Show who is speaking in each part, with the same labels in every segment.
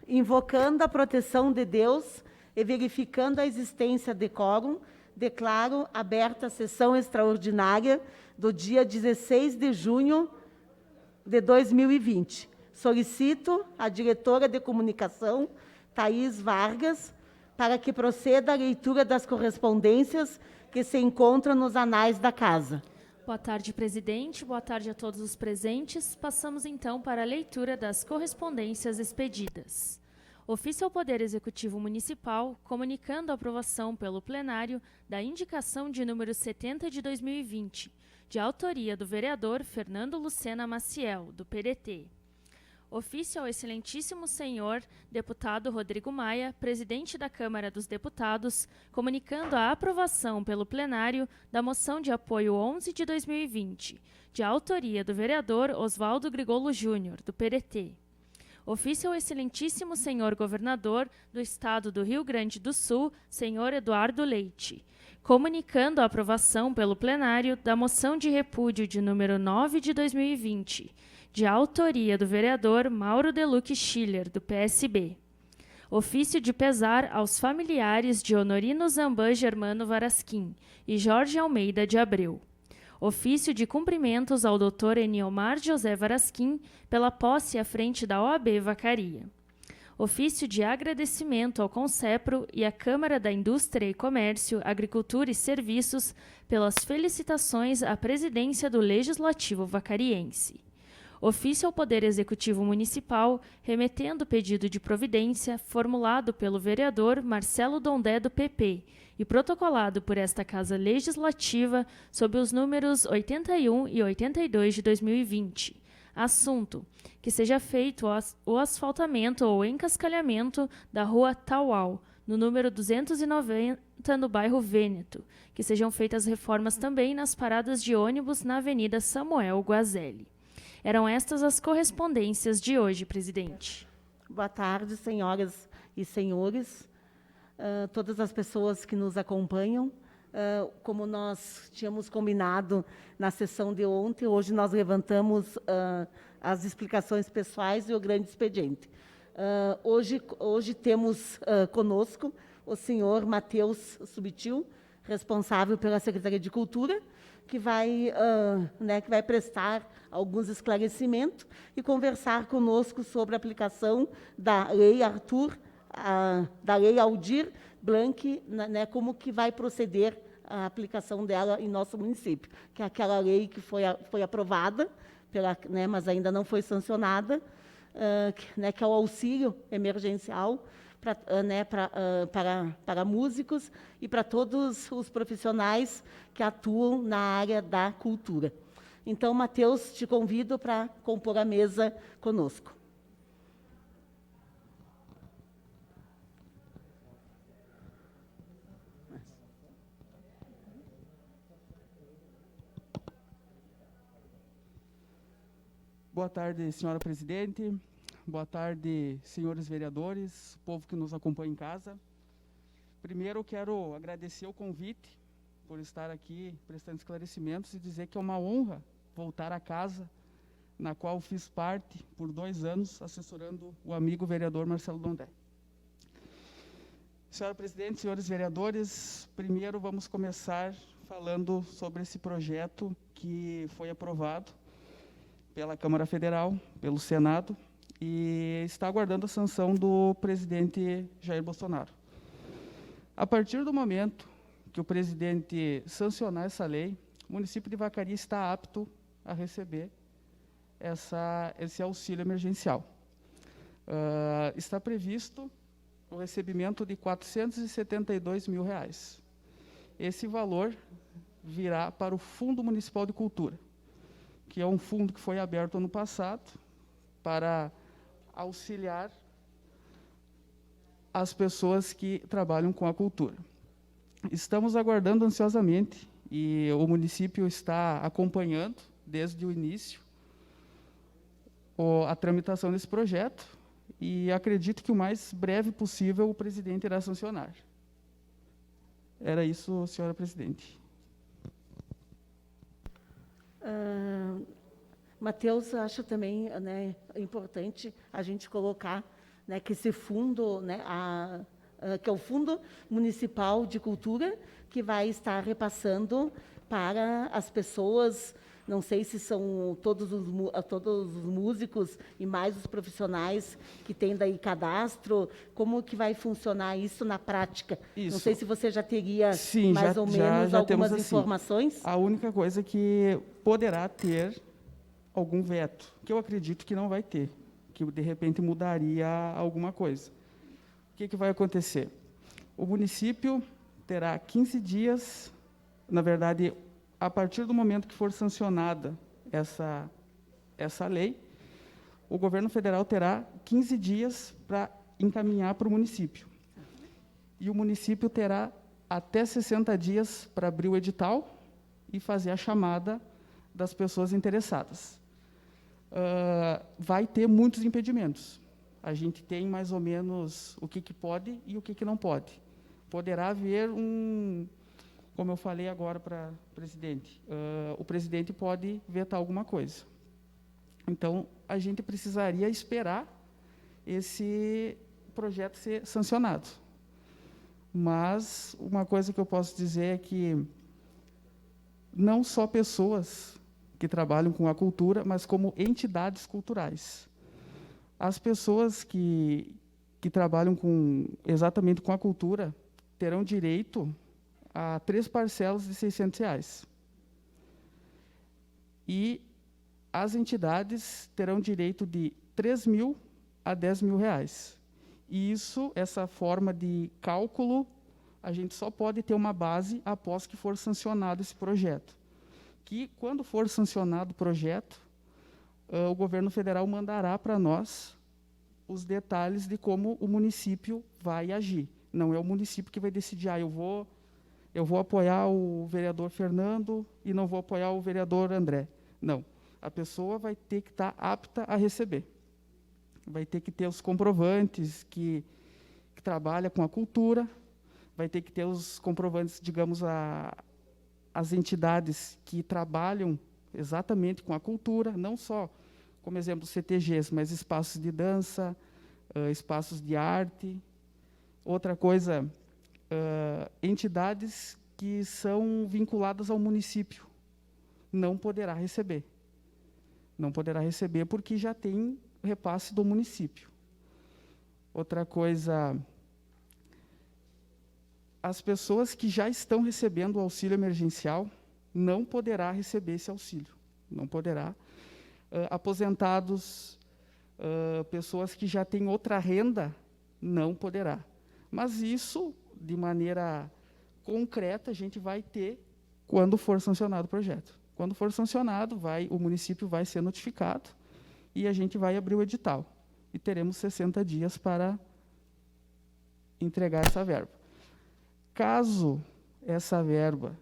Speaker 1: invocando a proteção de Deus e verificando a existência de quórum, declaro aberta a sessão extraordinária do dia 16 de junho de 2020. Solicito a diretora de comunicação, Thaís Vargas, para que proceda a leitura das correspondências que se encontram nos anais da Casa.
Speaker 2: Boa tarde, presidente. Boa tarde a todos os presentes. Passamos, então, para a leitura das correspondências expedidas. Ofício ao Poder Executivo Municipal, comunicando a aprovação pelo plenário da indicação de número 70 de 2020, de autoria do vereador Fernando Lucena Maciel, do PDT. Ofício ao excelentíssimo senhor deputado Rodrigo Maia, presidente da Câmara dos Deputados, comunicando a aprovação pelo plenário da moção de apoio 11 de 2020, de autoria do vereador Oswaldo Grigolo Júnior, do PDT. Ofício ao excelentíssimo senhor governador do Estado do Rio Grande do Sul, senhor Eduardo Leite, comunicando a aprovação pelo plenário da moção de repúdio de número 9 de 2020, de autoria do vereador Mauro Deluque Schiller, do PSB. Ofício de pesar aos familiares de Honorino Zamban Germano Varasquim e Jorge Almeida de Abreu. Ofício de cumprimentos ao Dr. Eniomar José Varasquim pela posse à frente da OAB Vacaria. Ofício de agradecimento ao Concepro e à Câmara da Indústria e Comércio, Agricultura e Serviços pelas felicitações à presidência do Legislativo Vacariense. Ofício ao Poder Executivo Municipal, remetendo o pedido de providência formulado pelo vereador Marcelo Dondé, do PP, e protocolado por esta Casa Legislativa sob os números 81 e 82 de 2020. Assunto: que seja feito o asfaltamento ou encascalhamento da Rua Tauau, no número 290, no bairro Vêneto. Que sejam feitas reformas também nas paradas de ônibus na Avenida Samuel Guazelli. Eram estas as correspondências de hoje, presidente.
Speaker 1: Boa tarde, senhoras e senhores, todas as pessoas que nos acompanham. Como nós tínhamos combinado na sessão de ontem, hoje nós levantamos as explicações pessoais e o grande expediente. Hoje temos conosco o senhor Matheus Subtil, responsável pela Secretaria de Cultura, que vai prestar alguns esclarecimentos e conversar conosco sobre a aplicação da Lei da Lei Aldir Blanc, como que vai proceder a aplicação dela em nosso município, que é aquela lei que foi aprovada, mas ainda não foi sancionada, que é o auxílio emergencial para músicos e para todos os profissionais que atuam na área da cultura. Então, Matheus, te convido para compor a mesa conosco.
Speaker 3: Boa tarde, senhora presidente. Boa tarde, senhores vereadores, povo que nos acompanha em casa. Primeiro, quero agradecer o convite por estar aqui prestando esclarecimentos e dizer que é uma honra voltar à casa, na qual fiz parte por 2 anos, assessorando o amigo vereador Marcelo Dondé. Senhora presidente, senhores vereadores, primeiro vamos começar falando sobre esse projeto que foi aprovado pela Câmara Federal, pelo Senado, e está aguardando a sanção do presidente Jair Bolsonaro. A partir do momento que o presidente sancionar essa lei, o município de Vacaria está apto a receber esse auxílio emergencial. Está previsto o recebimento de R$ 472 mil. Esse valor virá para o Fundo Municipal de Cultura, que é um fundo que foi aberto ano passado para auxiliar as pessoas que trabalham com a cultura. Estamos aguardando ansiosamente, e o município está acompanhando desde o início a tramitação desse projeto, e acredito que o mais breve possível o presidente irá sancionar. Era isso, senhora presidente.
Speaker 1: Matheus, acho também importante a gente colocar né, que esse fundo, né, que é o Fundo Municipal de Cultura, que vai estar repassando para as pessoas, não sei se são todos os músicos e mais os profissionais que têm daí cadastro, como que vai funcionar isso na prática?
Speaker 3: Isso.
Speaker 1: Não sei se você já teria
Speaker 3: Sim,
Speaker 1: mais ou menos
Speaker 3: já
Speaker 1: algumas
Speaker 3: temos, assim,
Speaker 1: informações.
Speaker 3: A única coisa que poderá ter algum veto, que eu acredito que não vai ter, que de repente mudaria alguma coisa. O que vai acontecer? O município terá 15 dias, na verdade, a partir do momento que for sancionada essa lei, o governo federal terá 15 dias para encaminhar para o município. E o município terá até 60 dias para abrir o edital e fazer a chamada das pessoas interessadas. Vai ter muitos impedimentos. A gente tem mais ou menos o que pode e o que não pode. Poderá haver como eu falei agora para o presidente, o presidente pode vetar alguma coisa. Então, a gente precisaria esperar esse projeto ser sancionado. Mas uma coisa que eu posso dizer é que não só pessoas que trabalham com a cultura, mas como entidades culturais. As pessoas que trabalham exatamente com a cultura terão direito a 3 parcelas de R$600. E as entidades terão direito de R$3.000 a R$10.000. E essa forma de cálculo, a gente só pode ter uma base após que for sancionado esse projeto. Que, quando for sancionado o projeto, o governo federal mandará para nós os detalhes de como o município vai agir. Não é o município que vai decidir, eu vou apoiar o vereador Fernando e não vou apoiar o vereador André. Não. A pessoa vai ter que estar apta a receber. Vai ter que ter os comprovantes que trabalha com a cultura, vai ter que ter os comprovantes, digamos, as entidades que trabalham exatamente com a cultura, não só, como exemplo, CTGs, mas espaços de dança, espaços de arte. Outra coisa, entidades que são vinculadas ao município não poderá receber. Não poderá receber porque já tem repasse do município. Outra coisa, as pessoas que já estão recebendo o auxílio emergencial não poderá receber esse auxílio. Não poderá. Aposentados, pessoas que já têm outra renda, não poderá. Mas isso, de maneira concreta, a gente vai ter quando for sancionado o projeto. Quando for sancionado, o município vai ser notificado e a gente vai abrir o edital. E teremos 60 dias para entregar essa verba. Caso essa verba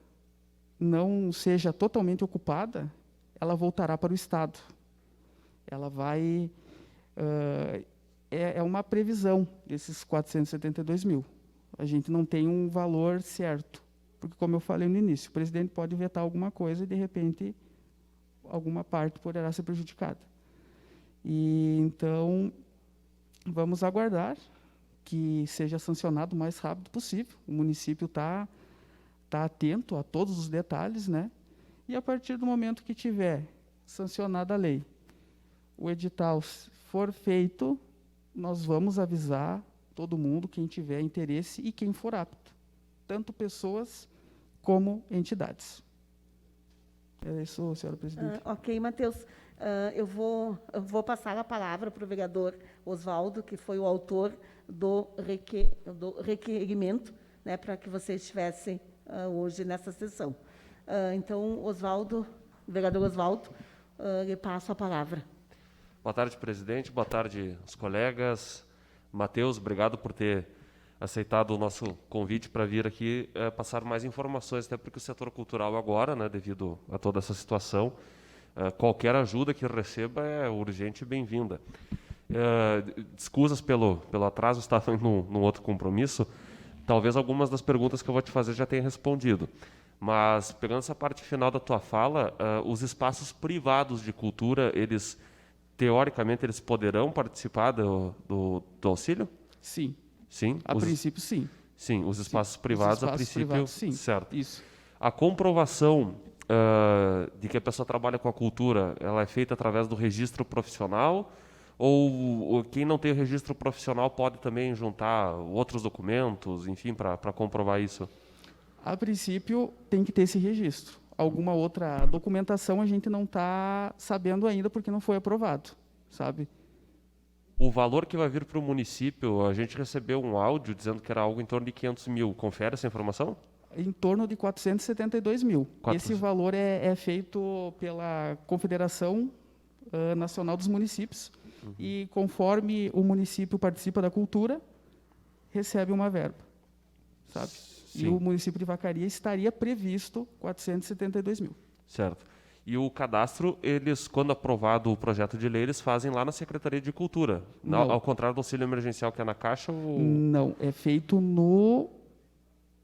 Speaker 3: não seja totalmente ocupada, ela voltará para o Estado. Ela vai... É uma previsão desses 472 mil. A gente não tem um valor certo, porque, como eu falei no início, o presidente pode vetar alguma coisa e, de repente, alguma parte poderá ser prejudicada. E, então, vamos aguardar que seja sancionado o mais rápido possível. O município está atento a todos os detalhes, né? E, a partir do momento que tiver sancionada a lei, o edital for feito, nós vamos avisar todo mundo, quem tiver interesse e quem for apto, tanto pessoas como entidades. É isso, senhora presidente.
Speaker 1: Ok, Matheus. Eu vou passar a palavra para o vereador Oswaldo, que foi o autor do requerimento, né, para que você estivesse hoje nessa sessão. Então, vereador Oswaldo, lhe passo a palavra.
Speaker 4: Boa tarde, presidente. Boa tarde, os colegas. Matheus, obrigado por ter aceitado o nosso convite para vir aqui passar mais informações, até porque o setor cultural agora, né, devido a toda essa situação, qualquer ajuda que receba é urgente e bem-vinda. Desculpas pelo atraso, estava num outro compromisso. Talvez algumas das perguntas que eu vou te fazer já tenha respondido. Mas, pegando essa parte final da tua fala, os espaços privados de cultura, eles teoricamente, eles poderão participar do auxílio?
Speaker 3: Sim.
Speaker 4: Sim?
Speaker 3: A princípio, sim.
Speaker 4: Sim, os espaços privados, a princípio,
Speaker 3: privados, sim.
Speaker 4: certo.
Speaker 3: Isso.
Speaker 4: A comprovação de que a pessoa trabalha com a cultura, ela é feita através do registro profissional? Ou quem não tem o registro profissional pode também juntar outros documentos, enfim, para comprovar isso?
Speaker 3: A princípio, tem que ter esse registro. Alguma outra documentação a gente não está sabendo ainda porque não foi aprovado, sabe?
Speaker 4: O valor que vai vir para o município, a gente recebeu um áudio dizendo que era algo em torno de 500 mil. Confere essa informação?
Speaker 3: Em torno de 472 mil.
Speaker 4: 400.
Speaker 3: Esse valor é feito pela Confederação Nacional dos Municípios. E conforme o município participa da cultura, recebe uma verba, sabe?
Speaker 4: Sim.
Speaker 3: E o município de Vacaria estaria previsto 472 mil.
Speaker 4: Certo. E o cadastro, eles, quando aprovado o projeto de lei, eles fazem lá na Secretaria de Cultura.
Speaker 3: Não.
Speaker 4: Ao contrário do auxílio emergencial que é na Caixa ou
Speaker 3: Não, é feito no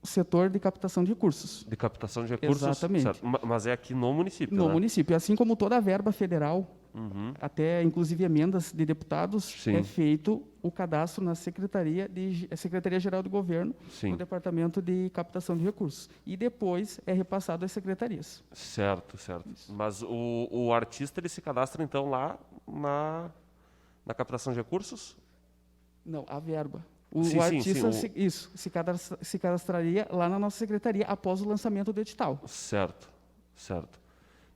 Speaker 3: setor de captação de recursos.
Speaker 4: de captação de recursos?
Speaker 3: Exatamente.
Speaker 4: Certo. Mas é aqui no município,
Speaker 3: No
Speaker 4: né?
Speaker 3: município, assim como toda a verba federal, até inclusive emendas de deputados,
Speaker 4: Sim.
Speaker 3: é feito o cadastro na Secretaria-Geral do Governo,
Speaker 4: Sim.
Speaker 3: no Departamento de Captação de Recursos. E depois é repassado às secretarias.
Speaker 4: Certo, certo. Mas o artista, ele se cadastra, então, lá na captação de recursos?
Speaker 3: Não, a verba. O
Speaker 4: Sim, sim,
Speaker 3: artista
Speaker 4: sim,
Speaker 3: se cadastraria lá na nossa secretaria após o lançamento do edital.
Speaker 4: Certo, certo.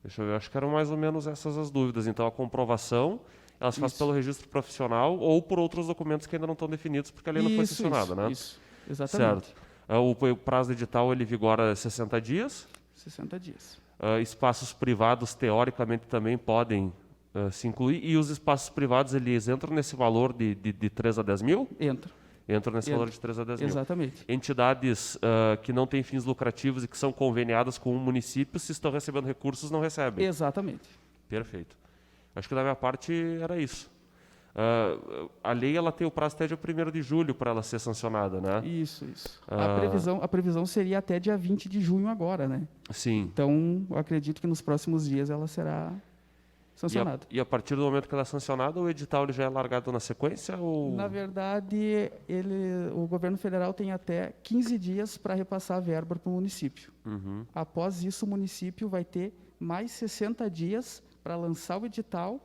Speaker 4: Deixa eu ver, acho que eram mais ou menos essas as dúvidas. Então, a comprovação, ela se faz
Speaker 3: Isso.
Speaker 4: pelo registro profissional ou por outros documentos que ainda não estão definidos, porque a lei não foi sancionada, né?
Speaker 3: Isso, exatamente.
Speaker 4: Certo. O prazo do edital, ele vigora 60 dias.
Speaker 3: 60 dias.
Speaker 4: Espaços privados, teoricamente, também podem se incluir. E os espaços privados, eles entram nesse valor de 3 a 10 mil? Entram nesse valor de 3 a 10 mil.
Speaker 3: Exatamente.
Speaker 4: Entidades que não têm fins lucrativos e que são conveniadas com o município, se estão recebendo recursos, não recebem.
Speaker 3: Exatamente.
Speaker 4: Perfeito. Acho que da minha parte era isso. A lei ela tem o prazo até dia 1º de julho para ela ser sancionada, né?
Speaker 3: Isso. A previsão seria até dia 20 de junho agora, né?
Speaker 4: Sim.
Speaker 3: Então, eu acredito que nos próximos dias ela será sancionada.
Speaker 4: E a partir do momento que ela é sancionada, o edital ele já é largado na sequência? Ou...
Speaker 3: Na verdade, o governo federal tem até 15 dias para repassar a verba para o município. Após isso, o município vai ter mais 60 dias para lançar o edital,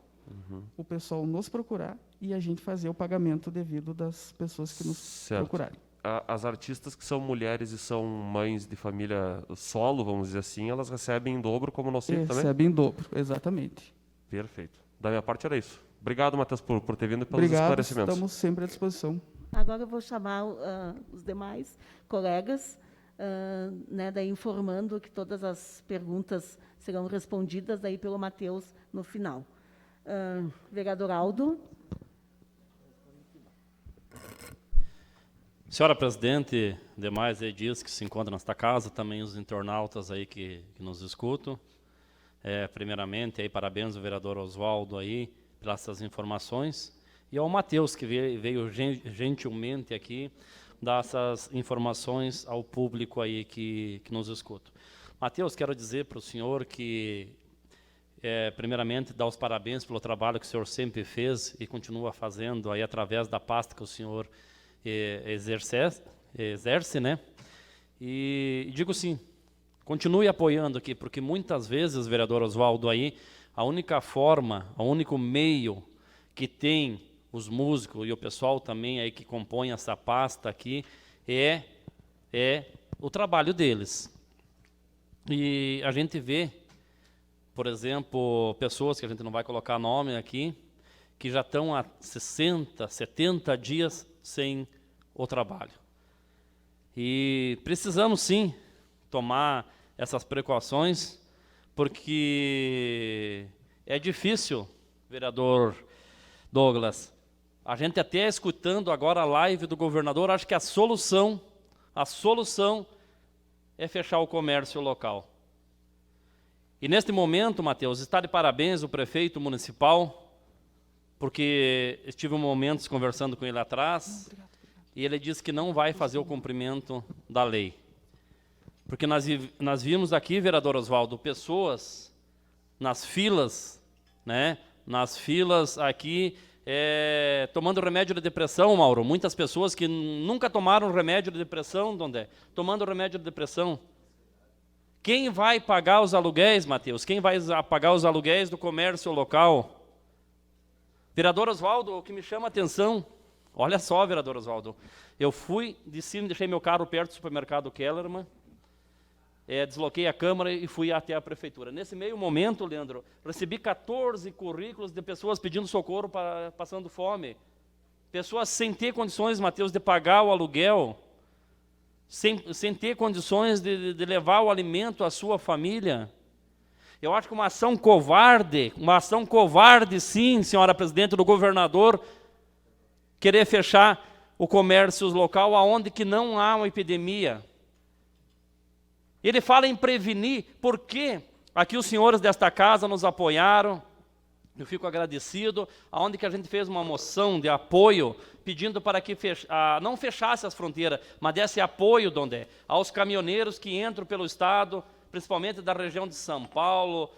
Speaker 3: o pessoal nos procurar e a gente fazer o pagamento devido das pessoas que nos procurarem.
Speaker 4: As artistas que são mulheres e são mães de família solo, vamos dizer assim, elas recebem em dobro como no auxílio também?
Speaker 3: Recebem em dobro, exatamente.
Speaker 4: Perfeito. Da minha parte era isso. Obrigado, Matheus, por ter vindo e pelos
Speaker 3: Obrigado,
Speaker 4: esclarecimentos.
Speaker 3: estamos sempre à disposição.
Speaker 1: Agora eu vou chamar os demais colegas, daí informando que todas as perguntas serão respondidas daí pelo Matheus no final. Vereador Aldo.
Speaker 5: Senhora Presidente, demais edis que se encontram nesta casa, também os internautas aí que nos escutam. Primeiramente, aí, parabéns ao vereador Oswaldo aí pelas essas informações e ao Matheus, que veio gentilmente aqui dar essas informações ao público aí que nos escuta. Matheus, quero dizer para o senhor que, primeiramente, dar os parabéns pelo trabalho que o senhor sempre fez e continua fazendo aí através da pasta que o senhor exerce, né? E digo sim, continue apoiando aqui, porque muitas vezes, vereador Oswaldo, aí, a única forma, o único meio que tem os músicos e o pessoal também aí que compõe essa pasta aqui é o trabalho deles. E a gente vê, por exemplo, pessoas que a gente não vai colocar nome aqui, que já estão há 60, 70 dias sem o trabalho. E precisamos sim tomar essas precauções, porque é difícil, vereador Douglas. A gente até escutando agora a live do governador, acho que a solução é fechar o comércio local. E neste momento, Matheus, está de parabéns o prefeito municipal, porque estive momentos conversando com ele atrás, e ele disse que não vai fazer o cumprimento da lei. Porque nós vimos aqui, vereador Oswaldo, pessoas nas filas, né, nas filas aqui, tomando remédio de depressão, Mauro. Muitas pessoas que nunca tomaram remédio de depressão, Dondé, tomando remédio de depressão. Quem vai pagar os aluguéis, Matheus? Quem vai pagar os aluguéis do comércio local? Vereador Oswaldo, o que me chama a atenção, olha só, vereador Oswaldo, eu fui de cima, deixei meu carro perto do supermercado Kellerman, desloquei a Câmara e fui até a Prefeitura. Nesse meio momento, Leandro, recebi 14 currículos de pessoas pedindo socorro, passando fome. Pessoas sem ter condições, Matheus, de pagar o aluguel, sem ter condições de levar o alimento à sua família. Eu acho que uma ação covarde sim, senhora presidente, do governador, querer fechar o comércio local aonde que não há uma epidemia. Ele fala em prevenir, porque aqui os senhores desta casa nos apoiaram, eu fico agradecido, aonde que a gente fez uma moção de apoio, pedindo para que não fechasse as fronteiras, mas desse apoio, Dondé, aos caminhoneiros que entram pelo Estado, principalmente da região de São Paulo,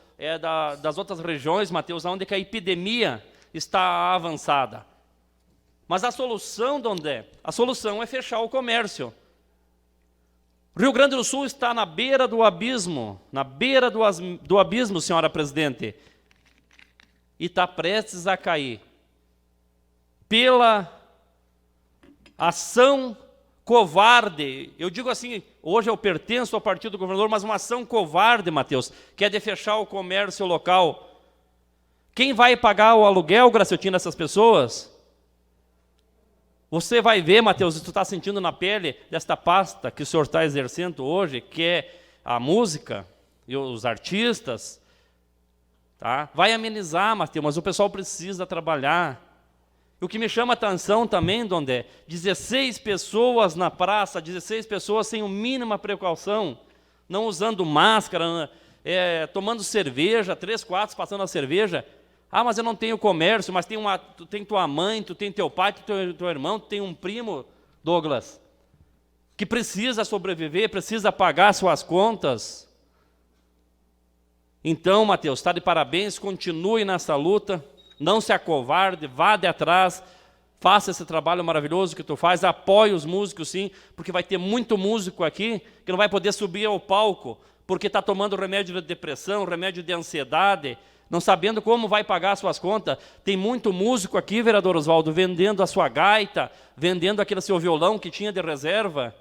Speaker 5: das outras regiões, Matheus, onde que a epidemia está avançada. Mas a solução, Dondé, a solução é fechar o comércio. Rio Grande do Sul está na beira do abismo, senhora presidente, e está prestes a cair pela ação covarde. Eu digo assim, hoje eu pertenço ao partido do governador, mas uma ação covarde, Matheus, que é de fechar o comércio local. Quem vai pagar o aluguel, Graciotinho, dessas pessoas? Você vai ver, Matheus, tu está sentindo na pele desta pasta que o senhor está exercendo hoje, que é a música e os artistas, tá? Vai amenizar, Matheus, mas o pessoal precisa trabalhar. O que me chama a atenção também, Dondé, 16 pessoas na praça, 16 pessoas sem a mínima precaução, não usando máscara, tomando cerveja, 3, 4 passando a cerveja. Ah, mas eu não tenho comércio, mas tu tem tua mãe, tu tem teu pai, tu tem teu irmão, tu tem um primo, Douglas, que precisa sobreviver, precisa pagar suas contas. Então, Matheus, está de parabéns, continue nessa luta, não se acovarde, vá de atrás, faça esse trabalho maravilhoso que tu faz, apoie os músicos sim, porque vai ter muito músico aqui que não vai poder subir ao palco, porque está tomando remédio de depressão, remédio de ansiedade, não sabendo como vai pagar suas contas. Tem muito músico aqui, vereador Oswaldo, vendendo a sua gaita, vendendo aquele seu violão que tinha de reserva.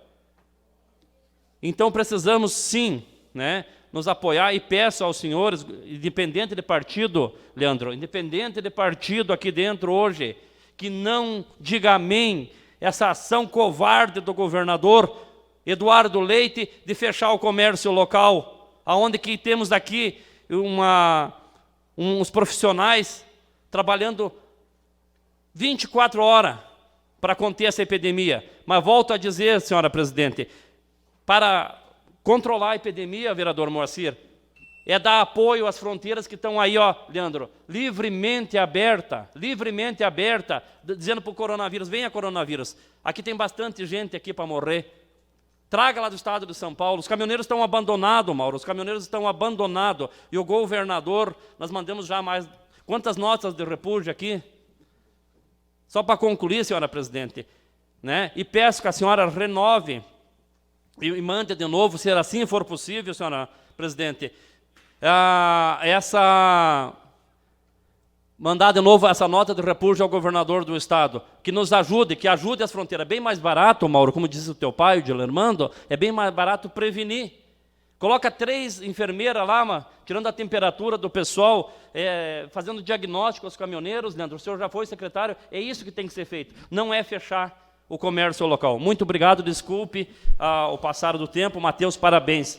Speaker 5: Então precisamos sim, né, nos apoiar, e peço aos senhores, independente de partido, Leandro, independente de partido aqui dentro hoje, que não diga amém essa ação covarde do governador Eduardo Leite de fechar o comércio local, aonde que temos aqui uns profissionais trabalhando 24 horas para conter essa epidemia. Mas volto a dizer, senhora presidente, para controlar a epidemia, vereador Moacir, é dar apoio às fronteiras que estão aí, ó, Leandro, livremente aberta, dizendo para o coronavírus, venha coronavírus, aqui tem bastante gente aqui para morrer, traga lá do estado de São Paulo, os caminhoneiros estão abandonados, Mauro, os caminhoneiros estão abandonados, e o governador, nós mandamos já mais, quantas notas de repúdio aqui? Só para concluir, senhora presidente, né? E peço que a senhora renove, e mande de novo, se assim for possível, senhora presidente, mandar de novo essa nota de repúdio ao governador do estado, que nos ajude, que ajude as fronteiras. Bem mais barato, Mauro, como disse o teu pai, o Dilermando, é bem mais barato prevenir. Coloca 3 enfermeiras lá, tirando a temperatura do pessoal, fazendo diagnóstico aos caminhoneiros, Leandro, o senhor já foi secretário, é isso que tem que ser feito, não é fechar o comércio local. Muito obrigado, desculpe o passar do tempo. Matheus, parabéns.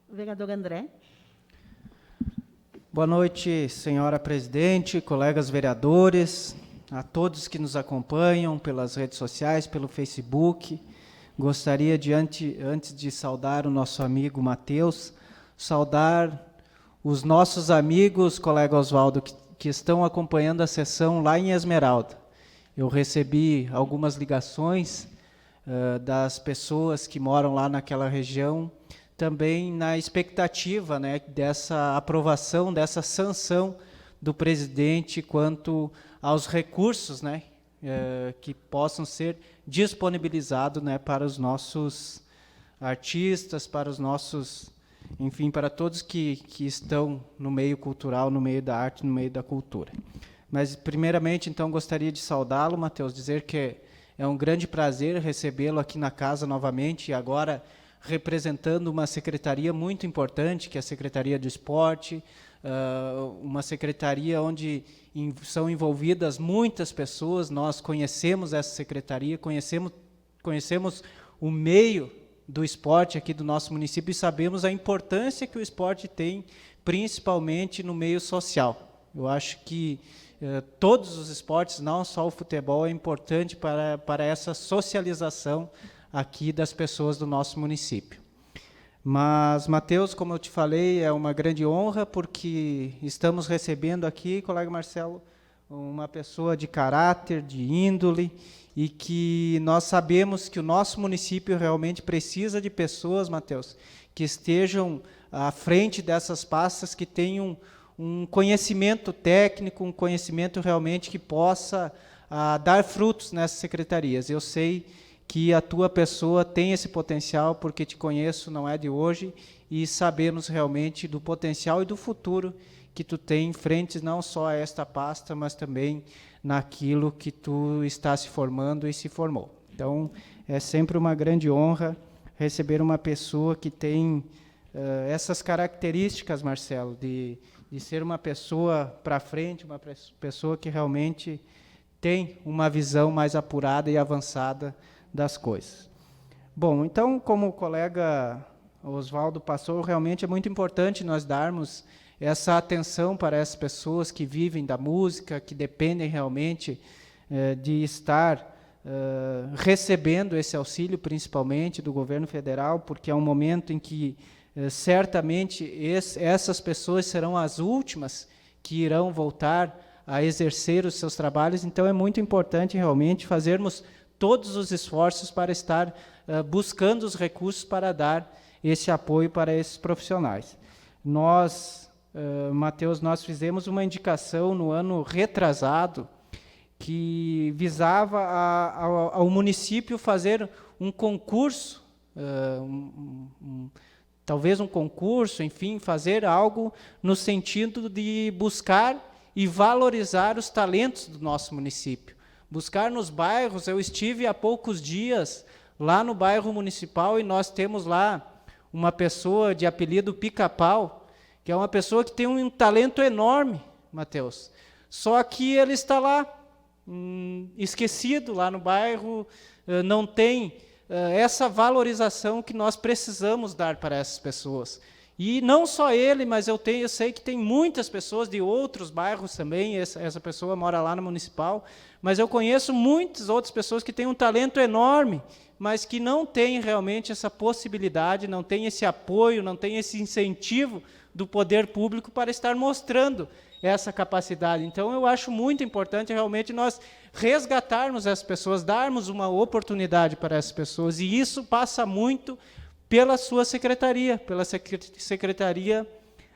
Speaker 1: Vereador André.
Speaker 6: Boa noite, senhora presidente, colegas vereadores, a todos que nos acompanham pelas redes sociais, pelo Facebook. Gostaria, antes de saudar o nosso amigo Matheus, saudar os nossos amigos, colega Oswaldo, que estão acompanhando a sessão lá em Esmeralda. Eu recebi algumas ligações das pessoas que moram lá naquela região, também na expectativa, né, dessa aprovação, dessa sanção do presidente quanto aos recursos, né, que possam ser disponibilizados, né, para os nossos artistas, para os nossos, enfim, para todos que estão no meio cultural, no meio da arte, no meio da cultura. Mas, primeiramente, então, gostaria de saudá-lo, Matheus, dizer que é um grande prazer recebê-lo aqui na casa novamente, e agora representando uma secretaria muito importante, que é a Secretaria do Esporte, uma secretaria onde são envolvidas muitas pessoas. Nós conhecemos essa secretaria, conhecemos o meio do esporte aqui do nosso município e sabemos a importância que o esporte tem, principalmente no meio social. Eu acho que todos os esportes, não só o futebol, é importante para essa socialização aqui das pessoas do nosso município. Mas, Matheus, como eu te falei, é uma grande honra, porque estamos recebendo aqui, colega Marcelo, uma pessoa de caráter, de índole, e que nós sabemos que o nosso município realmente precisa de pessoas, Matheus, que estejam à frente dessas pastas, que tenham um conhecimento técnico, um conhecimento realmente que possa dar frutos nessas secretarias. Eu sei que a tua pessoa tem esse potencial, porque te conheço, não é de hoje, e sabemos realmente do potencial e do futuro que tu tem em frente, não só a esta pasta, mas também naquilo que tu está se formando e se formou. Então, é sempre uma grande honra receber uma pessoa que tem essas características, Marcelo, de ser uma pessoa para frente, uma pessoa que realmente tem uma visão mais apurada e avançada das coisas. Bom, então, como o colega Oswaldo passou, realmente é muito importante nós darmos essa atenção para essas pessoas que vivem da música, que dependem realmente de estar recebendo esse auxílio, principalmente do governo federal, porque é um momento em que certamente essas pessoas serão as últimas que irão voltar a exercer os seus trabalhos. Então, é muito importante realmente fazermos todos os esforços para estar buscando os recursos para dar esse apoio para esses profissionais. Nós, Matheus, nós fizemos uma indicação no ano retrasado que visava ao município fazer um concurso, talvez um concurso, enfim, fazer algo no sentido de buscar e valorizar os talentos do nosso município. Buscar nos bairros. Eu estive há poucos dias lá no bairro municipal e nós temos lá uma pessoa de apelido Pica-Pau, que é uma pessoa que tem um talento enorme, Matheus. Só que ele está lá, esquecido lá no bairro, não tem essa valorização que nós precisamos dar para essas pessoas. E não só ele, mas eu sei que tem muitas pessoas de outros bairros também. Essa pessoa mora lá no municipal, mas eu conheço muitas outras pessoas que têm um talento enorme, mas que não têm realmente essa possibilidade, não têm esse apoio, não têm esse incentivo do poder público para estar mostrando essa capacidade. Então, eu acho muito importante realmente nós resgatarmos essas pessoas, darmos uma oportunidade para essas pessoas, e isso passa muito pela sua secretaria, pela Secretaria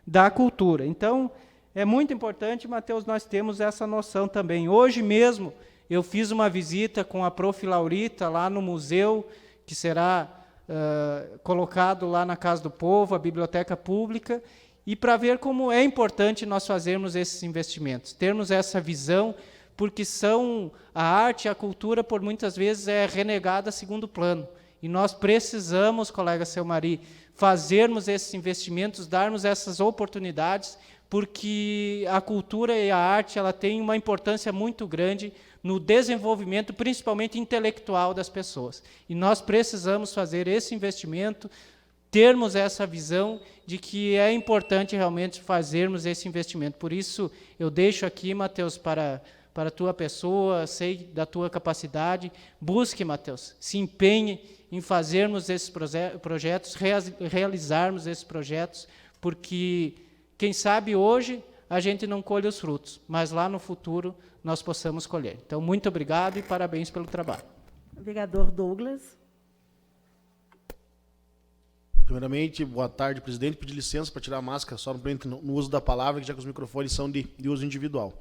Speaker 6: da Cultura. Então, é muito importante, Matheus, nós temos essa noção também. Hoje mesmo, eu fiz uma visita com a Prof. Laurita lá no museu, que será colocado lá na Casa do Povo, a Biblioteca Pública, e para ver como é importante nós fazermos esses investimentos, termos essa visão, porque a arte e a cultura, por muitas vezes, é renegada a segundo plano. E nós precisamos, colega Selmari, fazermos esses investimentos, darmos essas oportunidades, porque a cultura e a arte ela tem uma importância muito grande no desenvolvimento, principalmente intelectual, das pessoas. E nós precisamos fazer esse investimento, termos essa visão de que é importante realmente fazermos esse investimento. Por isso, eu deixo aqui, Matheus, para a tua pessoa, sei da tua capacidade, busque, Matheus, se empenhe em fazermos esses projetos, realizarmos esses projetos, porque, quem sabe, hoje a gente não colhe os frutos, mas lá no futuro nós possamos colher. Então, muito obrigado e parabéns pelo trabalho.
Speaker 1: Vereador Douglas.
Speaker 7: Primeiramente, boa tarde, presidente. Pedir licença para tirar a máscara, só no uso da palavra, que já que os microfones são de uso individual.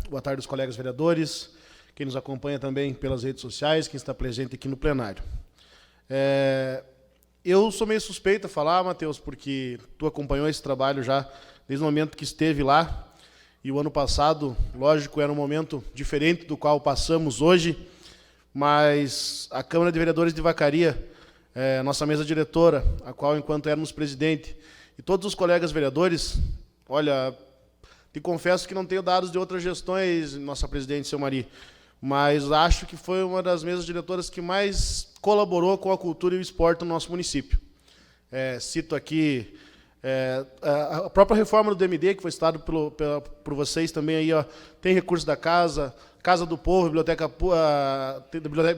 Speaker 7: Boa tarde aos colegas vereadores, quem nos acompanha também pelas redes sociais, quem está presente aqui no plenário. Eu sou meio suspeito a falar, Matheus, porque tu acompanhou esse trabalho já desde o momento que esteve lá, e o ano passado, lógico, era um momento diferente do qual passamos hoje, mas a Câmara de Vereadores de Vacaria, nossa mesa diretora, a qual, enquanto éramos presidente, e todos os colegas vereadores, olha, te confesso que não tenho dados de outras gestões, nossa presidente, seu Mari, mas acho que foi uma das mesas diretoras que mais colaborou com a cultura e o esporte no nosso município. Cito aqui a própria reforma do DMD, que foi citada por vocês também, aí, ó, tem recurso da Casa do Povo,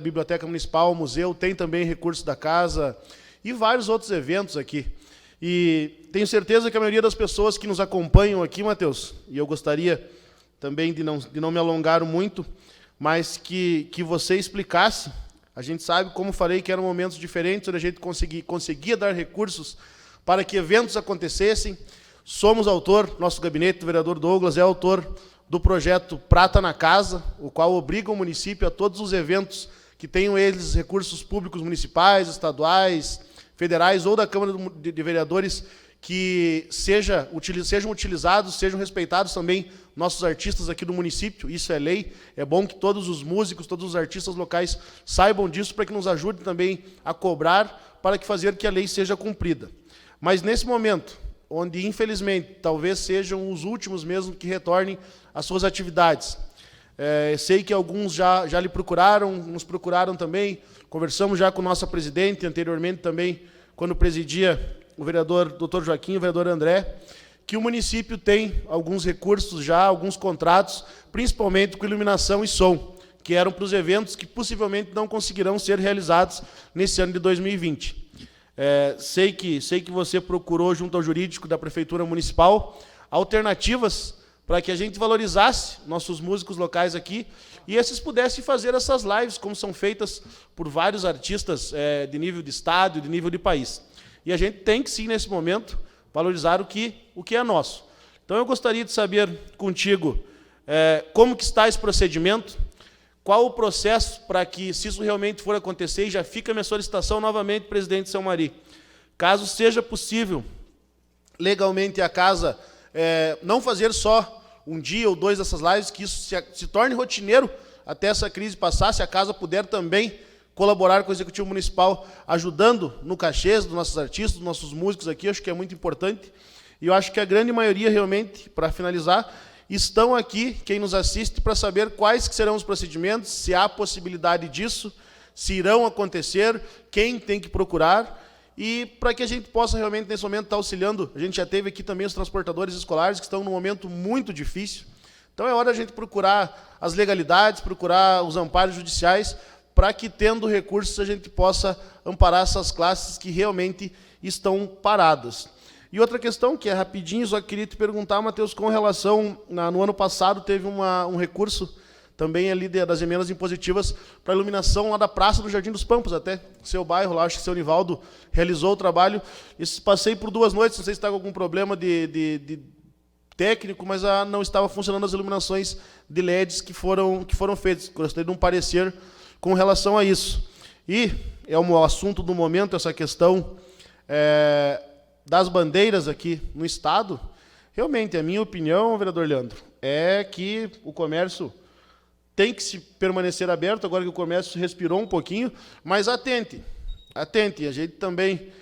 Speaker 7: Biblioteca Municipal, Museu, tem também recurso da Casa, e vários outros eventos aqui. E tenho certeza que a maioria das pessoas que nos acompanham aqui, Matheus, e eu gostaria também de não me alongar muito, mas que você explicasse. A gente sabe, como falei, que eram momentos diferentes, onde a gente conseguia dar recursos para que eventos acontecessem. Somos autor, nosso gabinete, o vereador Douglas, é autor do projeto Prata na Casa, o qual obriga o município a todos os eventos que tenham eles recursos públicos municipais, estaduais, federais ou da Câmara de Vereadores, que sejam utilizados, sejam respeitados também nossos artistas aqui do município. Isso é lei. É bom que todos os músicos, todos os artistas locais saibam disso, para que nos ajudem também a cobrar, para que fazer que a lei seja cumprida. Mas nesse momento, onde infelizmente talvez sejam os últimos mesmo que retornem às suas atividades, sei que alguns já lhe procuraram, nos procuraram também, conversamos já com nossa presidente, anteriormente também, quando presidia o vereador Dr. Joaquim e o vereador André, que o município tem alguns recursos já, alguns contratos, principalmente com iluminação e som, que eram para os eventos que possivelmente não conseguirão ser realizados nesse ano de 2020. Sei que você procurou, junto ao jurídico da Prefeitura Municipal, alternativas para que a gente valorizasse nossos músicos locais aqui e esses pudessem fazer essas lives, como são feitas por vários artistas de nível de estado, de nível de país. E a gente tem que, sim, nesse momento, valorizar o que é nosso. Então, eu gostaria de saber contigo como que está esse procedimento, qual o processo para que, se isso realmente for acontecer, e já fica a minha solicitação novamente, presidente São Mari, caso seja possível, legalmente, a Casa não fazer só um dia ou dois dessas lives, que isso se torne rotineiro até essa crise passar, se a Casa puder também colaborar com o Executivo Municipal, ajudando no cachês dos nossos artistas, dos nossos músicos aqui, acho que é muito importante. E eu acho que a grande maioria, realmente, para finalizar, estão aqui, quem nos assiste, para saber quais que serão os procedimentos, se há possibilidade disso, se irão acontecer, quem tem que procurar, e para que a gente possa realmente, nesse momento, estar auxiliando. A gente já teve aqui também os transportadores escolares, que estão num momento muito difícil. Então, é hora da gente procurar as legalidades, procurar os amparos judiciais, para que, tendo recursos, a gente possa amparar essas classes que realmente estão paradas. E outra questão, que é rapidinho, só queria te perguntar, Matheus, com relação, no ano passado, teve um recurso também ali das emendas impositivas para a iluminação lá da Praça do Jardim dos Pampas, até seu bairro lá, acho que o seu Nivaldo realizou o trabalho. Passei por 2 noites, não sei se está com algum problema de técnico, mas não estava funcionando as iluminações de LEDs que foram feitas. Gostaria de um parecer com relação a isso. E é um assunto do momento, essa questão das bandeiras aqui no Estado. Realmente, a minha opinião, vereador Leandro, é que o comércio tem que se permanecer aberto, agora que o comércio respirou um pouquinho, mas atente, a gente também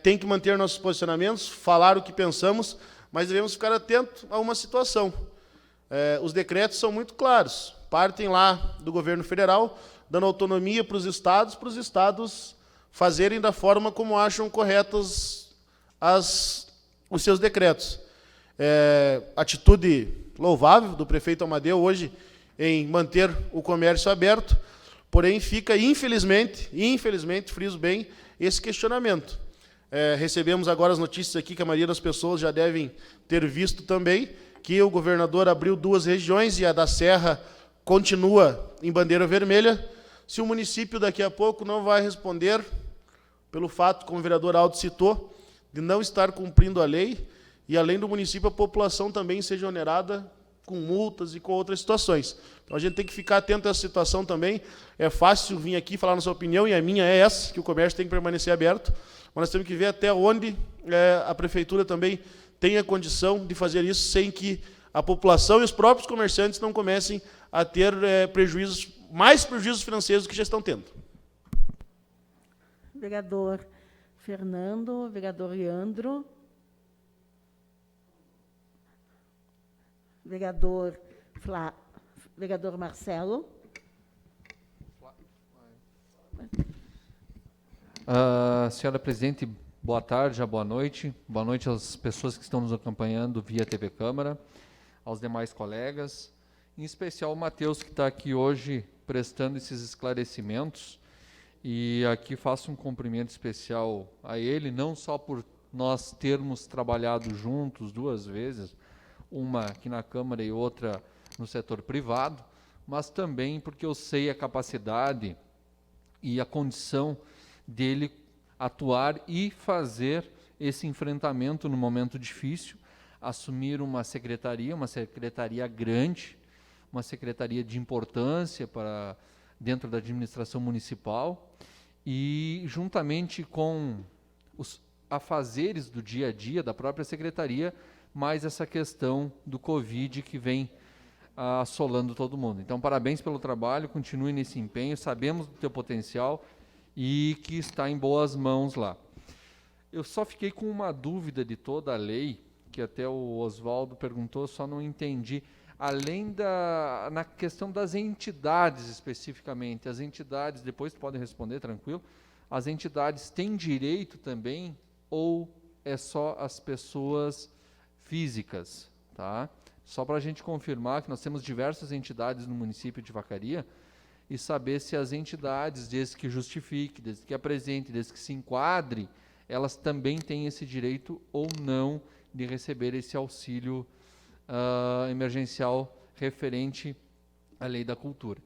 Speaker 7: tem que manter nossos posicionamentos, falar o que pensamos, mas devemos ficar atentos a uma situação. Os decretos são muito claros, partem lá do governo federal, dando autonomia para os estados fazerem da forma como acham corretas os seus decretos. Atitude louvável do prefeito Amadeu hoje em manter o comércio aberto, porém fica, infelizmente, friso bem, esse questionamento. Recebemos agora as notícias aqui, que a maioria das pessoas já devem ter visto também, que o governador abriu 2 regiões e a da Serra continua em bandeira vermelha. Se o município daqui a pouco não vai responder pelo fato, como o vereador Aldo citou, de não estar cumprindo a lei, e além do município, a população também seja onerada com multas e com outras situações. Então a gente tem que ficar atento a essa situação também. É fácil vir aqui falar nossa opinião, e a minha é essa, que o comércio tem que permanecer aberto, mas nós temos que ver até onde a prefeitura também tem a condição de fazer isso sem que a população e os próprios comerciantes não comecem a ter mais prejuízos financeiros do que já estão tendo.
Speaker 1: Vereador Fernando, vereador Leandro, vereador Marcelo.
Speaker 8: Senhora presidente, boa tarde, boa noite. Boa noite às pessoas que estão nos acompanhando via TV Câmara, aos demais colegas, em especial o Matheus, que está aqui hoje prestando esses esclarecimentos. E aqui faço um cumprimento especial a ele, não só por nós termos trabalhado juntos 2 vezes, uma aqui na Câmara e outra no setor privado, mas também porque eu sei a capacidade e a condição dele atuar e fazer esse enfrentamento no momento difícil, assumir uma secretaria grande, uma secretaria de importância para dentro da administração municipal, e juntamente com os afazeres do dia a dia da própria secretaria, mais essa questão do Covid que vem assolando todo mundo. Então, parabéns pelo trabalho, continue nesse empenho, sabemos do teu potencial e que está em boas mãos lá. Eu só fiquei com uma dúvida de toda a lei, que até o Oswaldo perguntou, só não entendi. Além na questão das entidades especificamente, as entidades, depois tu pode responder, tranquilo, as entidades têm direito também ou é só as pessoas físicas, tá? Só para a gente confirmar que nós temos diversas entidades no município de Vacaria e saber se as entidades, desde que justifique, desde que apresente, desde que se enquadre, elas também têm esse direito ou não de receber esse auxílio emergencial referente à Lei da Cultura.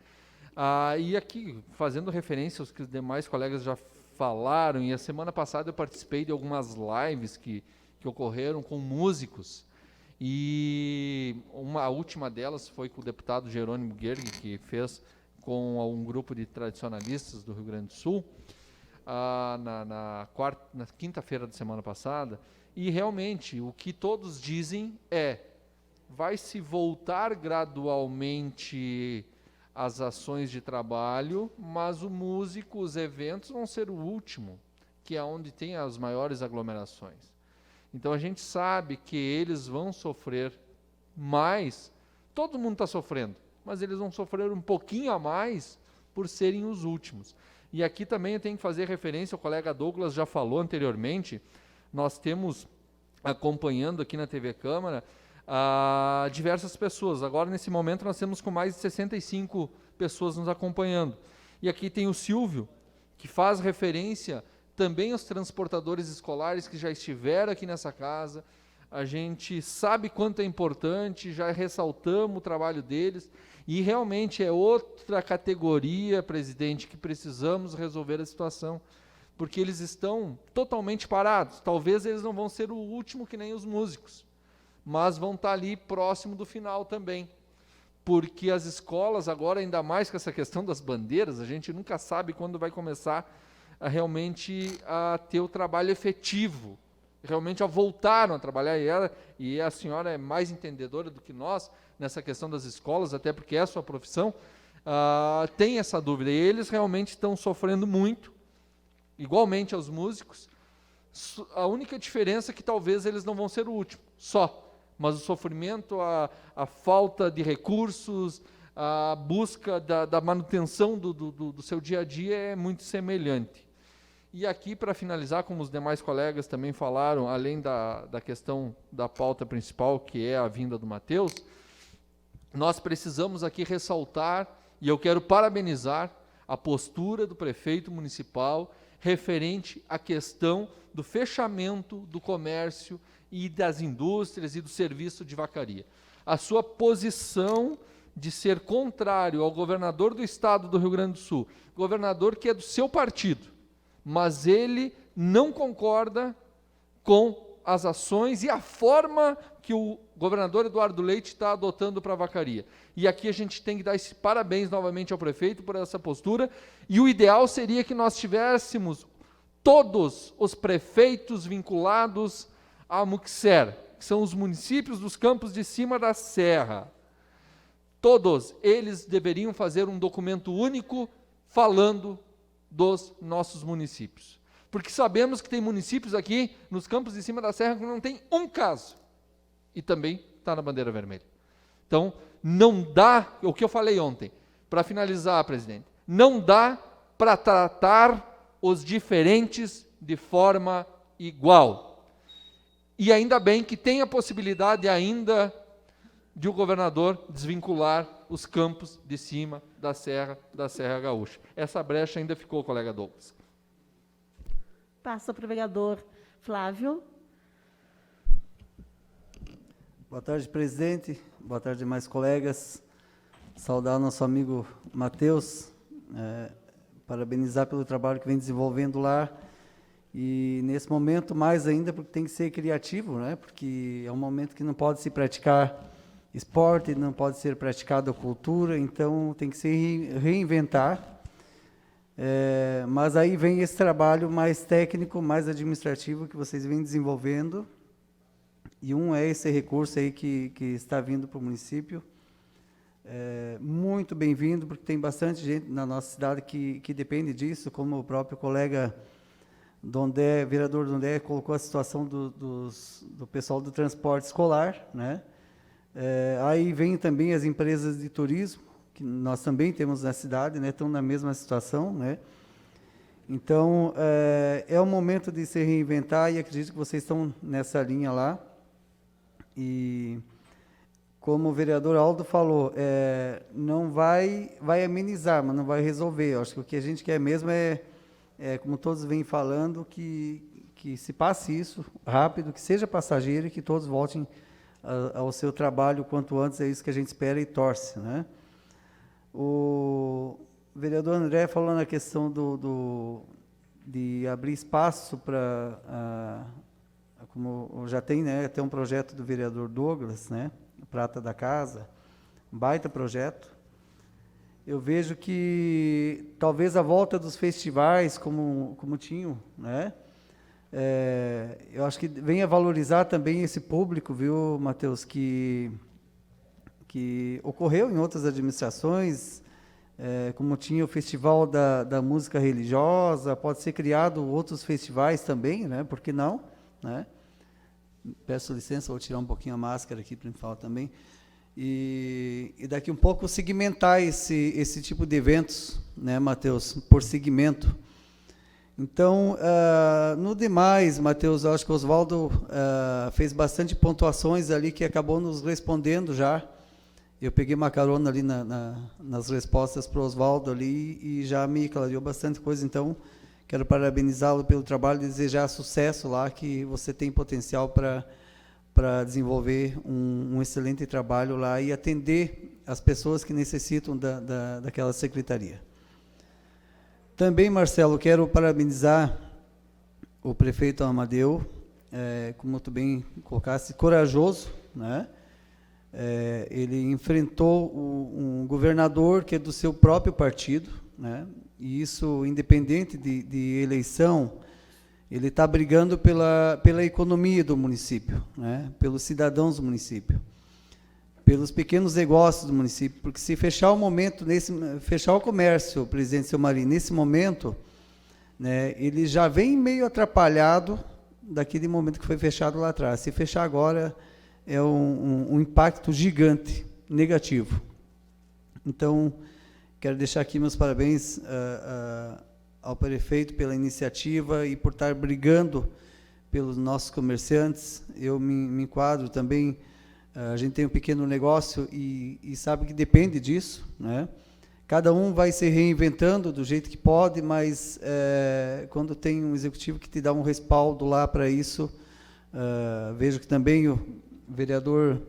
Speaker 8: E aqui, fazendo referência aos que os demais colegas já falaram, e a semana passada eu participei de algumas lives que ocorreram com músicos, e a última delas foi com o deputado Jerônimo Gerg, que fez com um grupo de tradicionalistas do Rio Grande do Sul, na quinta-feira da semana passada, e realmente o que todos dizem vai se voltar gradualmente as ações de trabalho, mas o músico, os eventos vão ser o último, que é onde tem as maiores aglomerações. Então a gente sabe que eles vão sofrer mais, todo mundo está sofrendo, mas eles vão sofrer um pouquinho a mais por serem os últimos. E aqui também eu tenho que fazer referência, o colega Douglas já falou anteriormente, nós temos, acompanhando aqui na TV Câmara, diversas pessoas. Agora, nesse momento, nós temos com mais de 65 pessoas nos acompanhando. E aqui tem o Silvio, que faz referência também aos transportadores escolares que já estiveram aqui nessa casa. A gente sabe quanto é importante, já ressaltamos o trabalho deles, e realmente é outra categoria, presidente, que precisamos resolver a situação, porque eles estão totalmente parados. Talvez eles não vão ser o último que nem os músicos, mas vão estar ali próximo do final também, porque as escolas agora, ainda mais com essa questão das bandeiras, a gente nunca sabe quando vai começar realmente a ter o trabalho efetivo, realmente voltaram a trabalhar, e a senhora é mais entendedora do que nós nessa questão das escolas, até porque é a sua profissão, tem essa dúvida, e eles realmente estão sofrendo muito, igualmente aos músicos. A única diferença é que talvez eles não vão ser o último, só, mas o sofrimento, a falta de recursos, a busca da manutenção do seu dia a dia é muito semelhante. E aqui, para finalizar, como os demais colegas também falaram, além da questão da pauta principal, que é a vinda do Matheus, nós precisamos aqui ressaltar, e eu quero parabenizar a postura do prefeito municipal referente à questão do fechamento do comércio e das indústrias e do serviço de Vacaria. A sua posição de ser contrário ao governador do estado do Rio Grande do Sul, governador que é do seu partido, mas ele não concorda com as ações e a forma que o governador Eduardo Leite está adotando para a vacaria. E aqui a gente tem que dar esse parabéns novamente ao prefeito por essa postura, e o ideal seria que nós tivéssemos todos os prefeitos vinculados à MUCSER, que são os municípios dos Campos de Cima da Serra. Todos eles deveriam fazer um documento único falando dos nossos municípios. Porque sabemos que tem municípios aqui nos Campos de Cima da Serra que não tem um caso. E também está na bandeira vermelha. Então, não dá, o que eu falei ontem, para finalizar, presidente, não dá para tratar os diferentes de forma igual. E ainda bem que tem a possibilidade ainda de o governador desvincular os Campos de Cima da Serra Gaúcha. Essa brecha ainda ficou, colega Douglas.
Speaker 1: Passa para o vereador Flávio.
Speaker 9: Boa tarde, presidente. Boa tarde, demais colegas. Saudar o nosso amigo Matheus, parabenizar pelo trabalho que vem desenvolvendo lá. E, nesse momento, mais ainda, porque tem que ser criativo, né? Porque é um momento que não pode se praticar esporte, não pode ser praticada cultura, então tem que se reinventar. Mas aí vem esse trabalho mais técnico, mais administrativo que vocês vêm desenvolvendo. E é esse recurso aí que está vindo para o município. Muito bem-vindo, porque tem bastante gente na nossa cidade que depende disso, como o próprio colega Dondé, vereador Dondé, colocou a situação do pessoal do transporte escolar, né? Aí vem também as empresas de turismo, que nós também temos na cidade, né? Estão na mesma situação, né? Então, é o momento de se reinventar, e acredito que vocês estão nessa linha lá. E, como o vereador Aldo falou, não vai amenizar, mas não vai resolver. Eu acho que o que a gente quer mesmo como todos vêm falando, que se passe isso rápido, que seja passageiro e que todos voltem ao seu trabalho quanto antes. É isso que a gente espera e torce, né? O vereador André falou na questão de abrir espaço para, como já tem, né, até um projeto do vereador Douglas, né, Prata da Casa, um baita projeto. Eu vejo que talvez a volta dos festivais, como tinham, né, eu acho que venha valorizar também esse público, viu, Matheus, que ocorreu em outras administrações, como tinha o Festival da Música Religiosa, pode ser criado outros festivais também, né, por que não, né? Peço licença, vou tirar um pouquinho a máscara aqui para me falar também. E daqui um pouco segmentar esse tipo de eventos, né, Matheus, por segmento. Então, no demais, Matheus, eu acho que o Oswaldo fez bastante pontuações ali que acabou nos respondendo já. Eu peguei uma carona ali nas respostas para o Oswaldo ali e já me clareou bastante coisa. Então, quero parabenizá-lo pelo trabalho e desejar sucesso lá, que você tem potencial para desenvolver um excelente trabalho lá e atender as pessoas que necessitam daquela secretaria. Também, Marcelo, quero parabenizar o prefeito Amadeu, como tu bem colocaste, corajoso, né? Ele enfrentou um governador que é do seu próprio partido, né? E isso, independente de eleição, ele está brigando pela economia do município, né? Pelos cidadãos do município, pelos pequenos negócios do município, porque se fechar fechar o comércio, presidente Silmarim, nesse momento, né, ele já vem meio atrapalhado daquele momento que foi fechado lá atrás. Se fechar agora, é um impacto gigante, negativo. Então, quero deixar aqui meus parabéns ao prefeito pela iniciativa e por estar brigando pelos nossos comerciantes. Eu me enquadro também, a gente tem um pequeno negócio e sabe que depende disso, né? Cada um vai se reinventando do jeito que pode, mas quando tem um executivo que te dá um respaldo lá para isso, vejo que também o vereador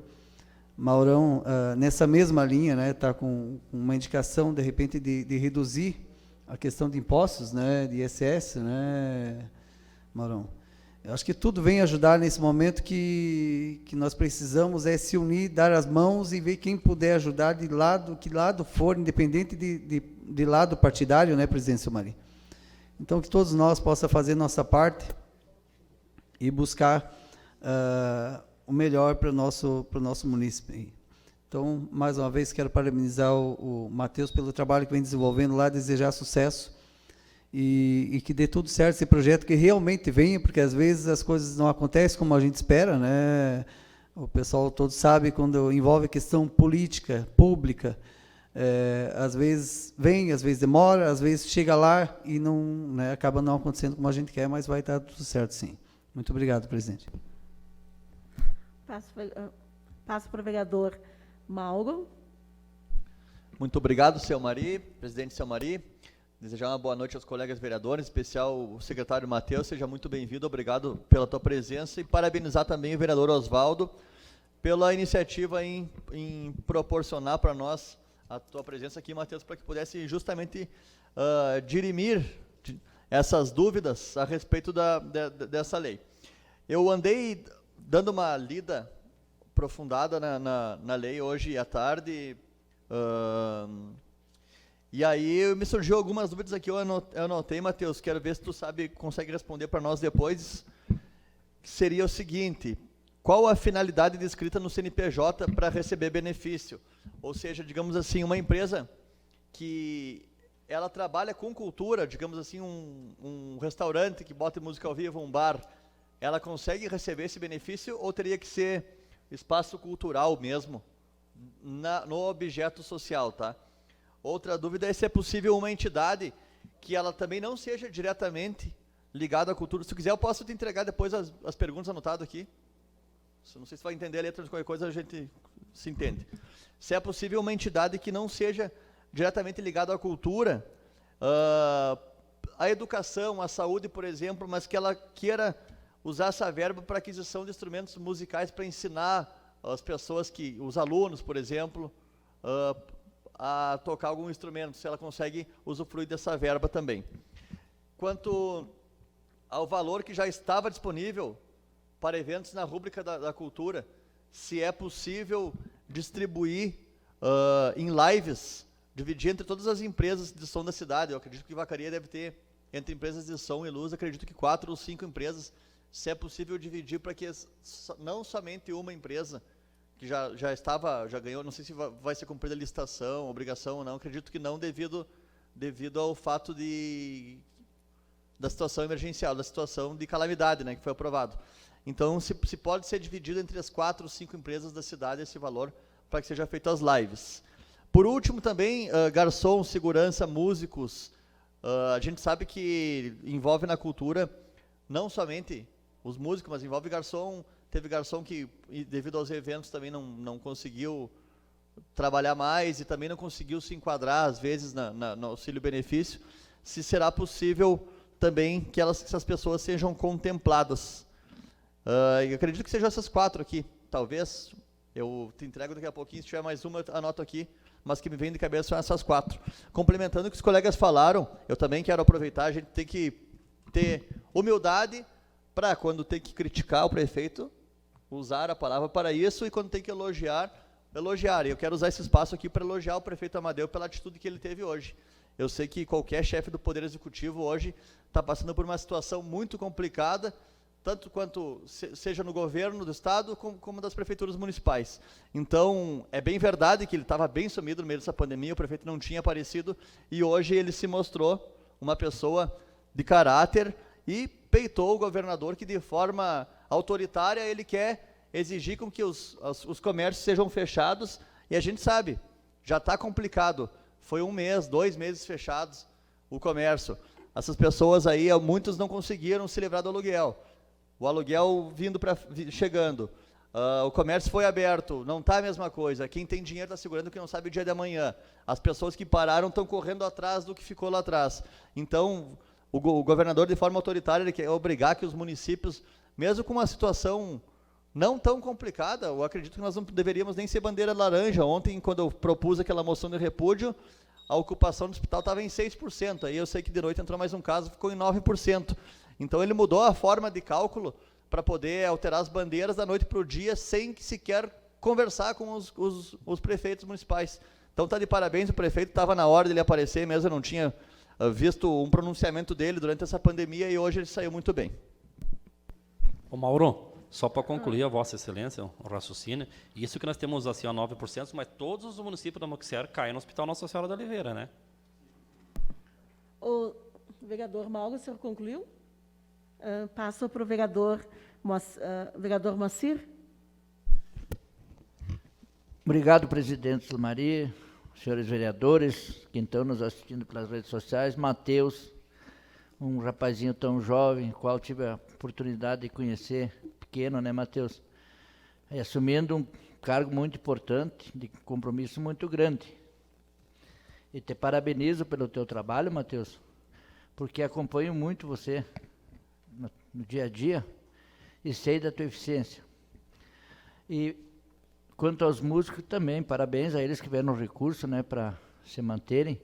Speaker 9: Maurão, nessa mesma linha, né, está com uma indicação, de repente, de reduzir a questão de impostos, né, de ISS, né, Maurão? Eu acho que tudo vem ajudar nesse momento que nós precisamos se unir, dar as mãos e ver quem puder ajudar que lado for, independente de lado partidário, né, presidente Silmari? Então, que todos nós possamos fazer nossa parte e buscar o melhor para o nosso município. Então, mais uma vez, quero parabenizar o Matheus pelo trabalho que vem desenvolvendo lá, desejar sucesso e que dê tudo certo esse projeto, que realmente venha, porque às vezes as coisas não acontecem como a gente espera, né? O pessoal todo sabe, quando envolve questão política, pública, às vezes vem, às vezes demora, às vezes chega lá e não, né, acaba não acontecendo como a gente quer, mas vai estar tudo certo, sim. Muito obrigado, presidente.
Speaker 1: Passo para o vereador Mauro.
Speaker 10: Muito obrigado, Selmari, presidente Selmari. Desejar uma boa noite aos colegas vereadores, em especial o secretário Matheus, seja muito bem-vindo, obrigado pela tua presença e parabenizar também o vereador Oswaldo pela iniciativa em proporcionar para nós a tua presença aqui, Matheus, para que pudesse justamente dirimir essas dúvidas a respeito dessa lei. Eu andei dando uma lida aprofundada na lei hoje à tarde, e aí me surgiu algumas dúvidas aqui, eu anotei, Matheus, quero ver se tu consegue responder para nós depois, que seria o seguinte: qual a finalidade descrita no CNPJ para receber benefício? Ou seja, digamos assim, uma empresa que ela trabalha com cultura, digamos assim, um restaurante que bota música ao vivo, um bar, ela consegue receber esse benefício ou teria que ser espaço cultural mesmo, no objeto social, tá? Outra dúvida é se é possível uma entidade que ela também não seja diretamente ligada à cultura. Se tu quiser, eu posso te entregar depois as perguntas anotadas aqui. Não sei se vai entender a letra de qualquer coisa, a gente se entende. Se é possível uma entidade que não seja diretamente ligada à cultura, à educação, à saúde, por exemplo, mas que ela queira usar essa verba para aquisição de instrumentos musicais para ensinar as pessoas, os alunos, por exemplo, a tocar algum instrumento, se ela consegue usufruir dessa verba também. Quanto ao valor que já estava disponível para eventos na rúbrica da cultura, se é possível distribuir em lives, dividir entre todas as empresas de som da cidade. Eu acredito que Vacaria deve ter, entre empresas de som e luz, acredito que 4 ou 5 empresas, se é possível dividir para que não somente uma empresa, que já ganhou, não sei se vai ser cumprida a licitação, obrigação ou não, acredito que não, devido ao fato da situação emergencial, da situação de calamidade, né, que foi aprovado. Então, se pode ser dividido entre as 4 ou 5 empresas da cidade esse valor, para que seja feito as lives. Por último, também, garçom, segurança, músicos, a gente sabe que envolve na cultura, não somente os músicos, mas envolve garçom. Teve garçom que, devido aos eventos, também não conseguiu trabalhar mais e também não conseguiu se enquadrar, às vezes, no auxílio-benefício. Se será possível também que essas pessoas sejam contempladas. Eu acredito que sejam essas 4 aqui. Talvez, eu te entrego daqui a pouquinho, se tiver mais uma, eu anoto aqui, mas que me vem de cabeça são essas 4. Complementando o que os colegas falaram, eu também quero aproveitar, a gente tem que ter humildade para, quando tem que criticar o prefeito, usar a palavra para isso, e quando tem que elogiar. E eu quero usar esse espaço aqui para elogiar o prefeito Amadeu pela atitude que ele teve hoje. Eu sei que qualquer chefe do Poder Executivo hoje está passando por uma situação muito complicada, tanto quanto seja no governo do Estado, como das prefeituras municipais. Então, é bem verdade que ele estava bem sumido no meio dessa pandemia, o prefeito não tinha aparecido, e hoje ele se mostrou uma pessoa de caráter e peitou o governador, que de forma autoritária ele quer exigir com que os comércios sejam fechados, e a gente sabe, já está complicado, foi 1 mês, 2 meses fechados o comércio. Essas pessoas aí, muitos não conseguiram se livrar do aluguel, o aluguel chegando, o comércio foi aberto, não está a mesma coisa, quem tem dinheiro está segurando, que não sabe o dia de amanhã, as pessoas que pararam estão correndo atrás do que ficou lá atrás. Então, o governador, de forma autoritária, ele quer obrigar que os municípios, mesmo com uma situação não tão complicada, eu acredito que nós não deveríamos nem ser bandeira laranja. Ontem, quando eu propus aquela moção de repúdio, a ocupação do hospital estava em 6%. Aí eu sei que de noite entrou mais um caso, ficou em 9%. Então ele mudou a forma de cálculo para poder alterar as bandeiras da noite para o dia sem sequer conversar com os prefeitos municipais. Então está de parabéns, o prefeito estava na hora dele aparecer mesmo, eu não tinha visto um pronunciamento dele durante essa pandemia e hoje ele saiu muito bem.
Speaker 5: Ô Mauro, só para concluir a Vossa Excelência, o raciocínio, isso que nós temos assim a 9%, mas todos os municípios da Moxier caem no Hospital Nossa Senhora da Oliveira, né?
Speaker 1: O vereador Mauro, o senhor concluiu? Passo para o vereador Moacir.
Speaker 11: Obrigado, presidente Sulmari, senhores vereadores que estão nos assistindo pelas redes sociais. Mateus, um rapazinho tão jovem, qual tive a oportunidade de conhecer, pequeno, né, Mateus? Assumindo um cargo muito importante, de compromisso muito grande. E te parabenizo pelo teu trabalho, Mateus, porque acompanho muito você no dia a dia e sei da tua eficiência. E quanto aos músicos também, parabéns a eles que tiveram recurso, né, para se manterem,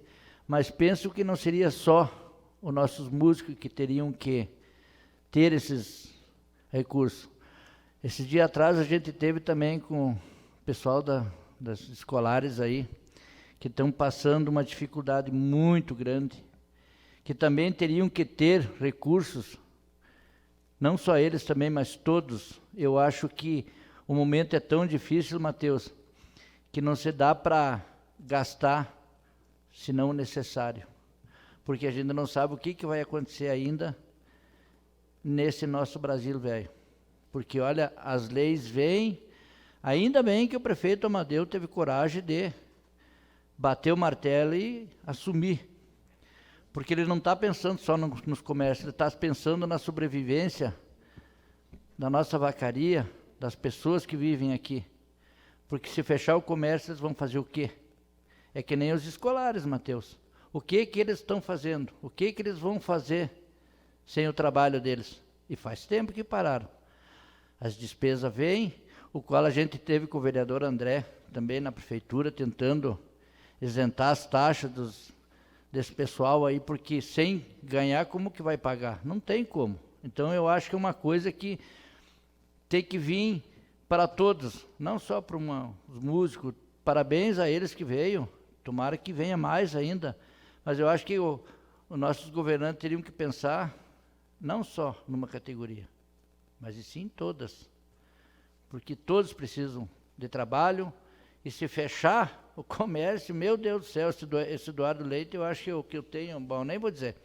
Speaker 11: mas penso que não seria só os nossos músicos que teriam que ter esses recursos. Esse dia atrás a gente teve também com o pessoal das escolares aí, que estão passando uma dificuldade muito grande, que também teriam que ter recursos, não só eles também, mas todos. Eu acho que o momento é tão difícil, Mateus, que não se dá para gastar se não necessário, porque a gente não sabe o que vai acontecer ainda nesse nosso Brasil velho. Porque, olha, as leis vêm, ainda bem que o prefeito Amadeu teve coragem de bater o martelo e assumir, porque ele não está pensando só nos comércios, ele está pensando na sobrevivência da nossa vacaria, das pessoas que vivem aqui. Porque se fechar o comércio, eles vão fazer o quê? É que nem os escolares, Mateus. O que eles estão fazendo? O que eles vão fazer sem o trabalho deles? E faz tempo que pararam. As despesas vêm, o qual a gente teve com o vereador André, também na prefeitura, tentando isentar as taxas desse pessoal aí, porque sem ganhar, como que vai pagar? Não tem como. Então, eu acho que é uma coisa que tem que vir para todos, não só para os músicos. Parabéns a eles que veio, tomara que venha mais ainda, mas eu acho que os nossos governantes teriam que pensar não só numa categoria, mas e sim todas, porque todos precisam de trabalho, e se fechar o comércio, meu Deus do céu, esse Eduardo Leite, eu acho que eu tenho, bom, nem vou dizer,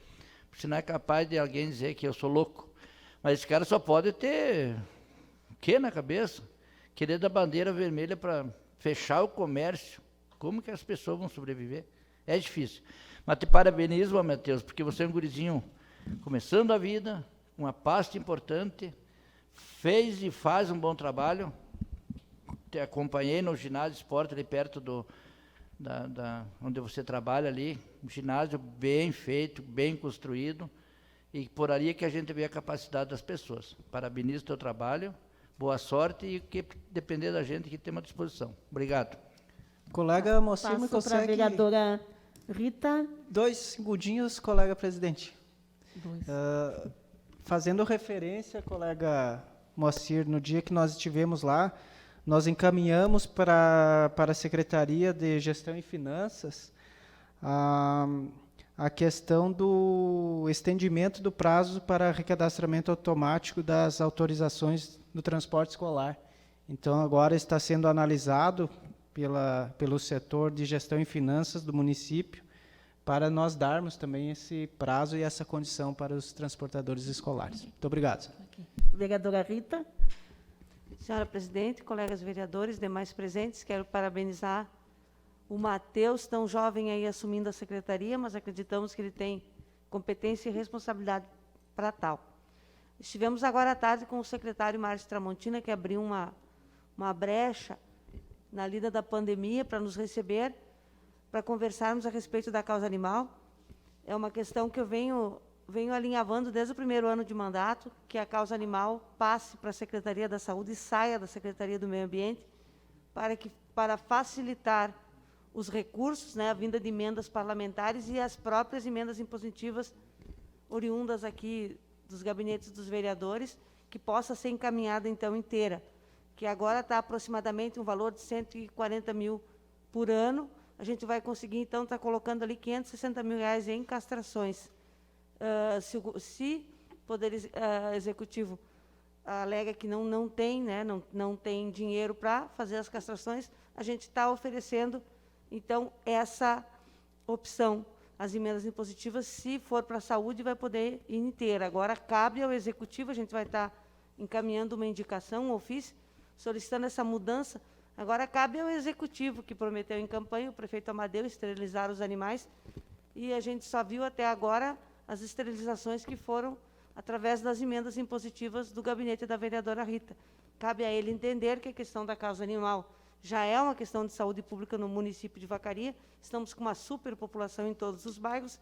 Speaker 11: porque não é capaz de alguém dizer que eu sou louco, mas esse cara só pode ter o que na cabeça? Querer dar bandeira vermelha para fechar o comércio. Como que as pessoas vão sobreviver? É difícil. Mas te parabenizo, Mateus, porque você é um gurizinho começando a vida, uma pasta importante, fez e faz um bom trabalho. Te acompanhei no ginásio de esporte ali perto onde você trabalha ali, um ginásio bem feito, bem construído, e por ali que a gente vê a capacidade das pessoas. Parabenizo o teu trabalho, boa sorte e que depender da gente que tem à disposição. Obrigado.
Speaker 6: Colega Moacir, me
Speaker 1: Passo para a
Speaker 6: consegue
Speaker 1: vereadora Rita.
Speaker 6: 2 segundinhos, colega presidente.
Speaker 1: 2.
Speaker 6: Fazendo referência, colega Moacir, no dia que nós estivemos lá, nós encaminhamos para a Secretaria de Gestão e Finanças a questão do estendimento do prazo para recadastramento automático das autorizações do transporte escolar. Então, agora está sendo analisado pelo setor de gestão e finanças do município, para nós darmos também esse prazo e essa condição para os transportadores escolares. Muito obrigado.
Speaker 1: Vereadora Rita.
Speaker 12: Senhora presidente, colegas vereadores, demais presentes, quero parabenizar o Mateus, tão jovem aí assumindo a secretaria, mas acreditamos que ele tem competência e responsabilidade para tal. Estivemos agora à tarde com o secretário Márcio Tramontina, que abriu uma brecha na lida da pandemia para nos receber, para conversarmos a respeito da causa animal. É uma questão que eu venho alinhavando desde o primeiro ano de mandato, que a causa animal passe para a Secretaria da Saúde e saia da Secretaria do Meio Ambiente, para facilitar os recursos, né, a vinda de emendas parlamentares e as próprias emendas impositivas oriundas aqui dos gabinetes dos vereadores, que possa ser encaminhada, então, inteira, que agora está aproximadamente um valor de 140 mil por ano. A gente vai conseguir, então, estar colocando ali 560 mil reais em castrações. Se o Poder Executivo alega que não tem, né, não tem dinheiro para fazer as castrações, a gente está oferecendo, então, essa opção. As emendas impositivas, se for para a saúde, vai poder ir inteira. Agora, cabe ao Executivo, a gente vai estar encaminhando uma indicação, um ofício, solicitando essa mudança. Agora, cabe ao Executivo, que prometeu em campanha, o prefeito Amadeu, esterilizar os animais, e a gente só viu até agora as esterilizações que foram através das emendas impositivas do gabinete da vereadora Rita. Cabe a ele entender que a questão da causa animal já é uma questão de saúde pública no município de Vacaria, estamos com uma superpopulação em todos os bairros,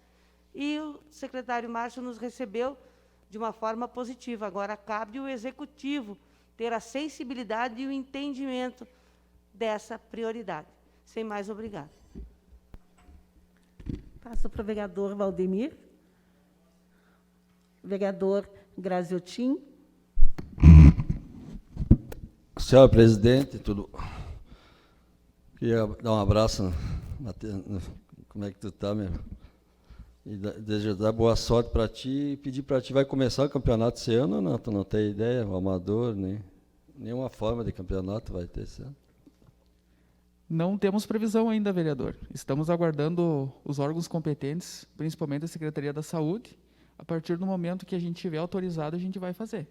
Speaker 12: e o secretário Márcio nos recebeu de uma forma positiva. Agora, cabe ao Executivo ter a sensibilidade e o entendimento dessa prioridade. Sem mais, obrigada.
Speaker 1: Passo para o vereador Valdemir. Vereador Graziotin.
Speaker 13: Senhora presidente, tudo. Queria dar um abraço, Matheus. Como é que tu está, meu? E desejar boa sorte para ti e pedir para ti, vai começar o campeonato esse ano ou não? Tu não tem ideia, o amador, nenhuma forma de campeonato vai ter esse ano?
Speaker 3: Não temos previsão ainda, vereador. Estamos aguardando os órgãos competentes, principalmente a Secretaria da Saúde. A partir do momento que a gente tiver autorizado, a gente vai fazer.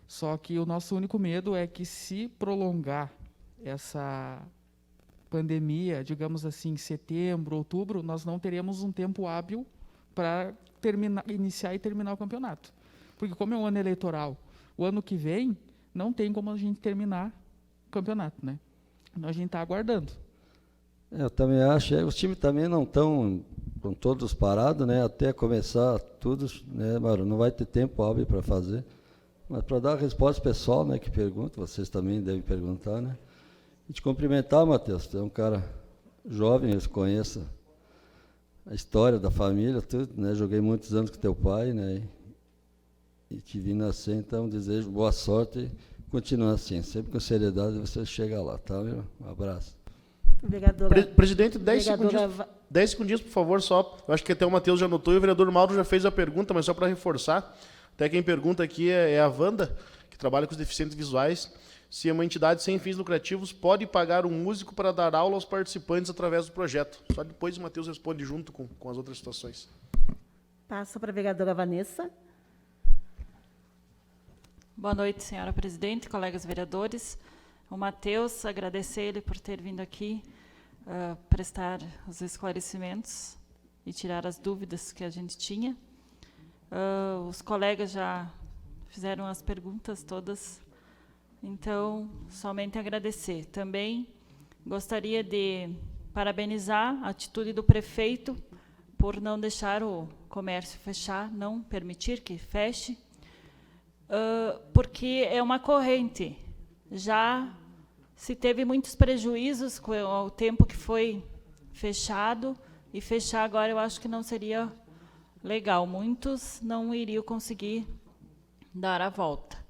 Speaker 3: Só que o nosso único medo é que, se prolongar essa pandemia, digamos assim, setembro, outubro, nós não teremos um tempo hábil para iniciar e terminar o campeonato. Porque, como é um ano eleitoral, o ano que vem não tem como a gente terminar o campeonato, né? Então, a gente está aguardando.
Speaker 13: Eu também acho. Os times também não estão com todos parados, né? Até começar tudo, né, Mauro? Não vai ter tempo hábil para fazer. Mas para dar a resposta pessoal, né, que pergunta, vocês também devem perguntar, né? E te cumprimentar, Matheus, tu é um cara jovem, eu conheço a história da família, tudo, né? Joguei muitos anos com teu pai, né? E te vi nascer, então desejo boa sorte e continua assim, sempre com seriedade você chega lá, tá, meu? Um abraço.
Speaker 7: Presidente, 10 segundinhos, por favor, só. Eu acho que até o Matheus já anotou e o vereador Mauro já fez a pergunta, mas só para reforçar, até quem pergunta aqui é a Wanda, que trabalha com os deficientes visuais. Se uma entidade sem fins lucrativos pode pagar um músico para dar aula aos participantes através do projeto. Só depois o Matheus responde junto com as outras situações.
Speaker 1: Passo para a vereadora Vanessa.
Speaker 14: Boa noite, senhora presidente, colegas vereadores. O Matheus, agradecer ele por ter vindo aqui prestar os esclarecimentos e tirar as dúvidas que a gente tinha. Os colegas já fizeram as perguntas todas, então, somente agradecer. Também gostaria de parabenizar a atitude do prefeito por não deixar o comércio fechar, não permitir que feche, porque é uma corrente. Já se teve muitos prejuízos com o tempo que foi fechado, e fechar agora eu acho que não seria legal. Muitos não iriam conseguir dar a volta.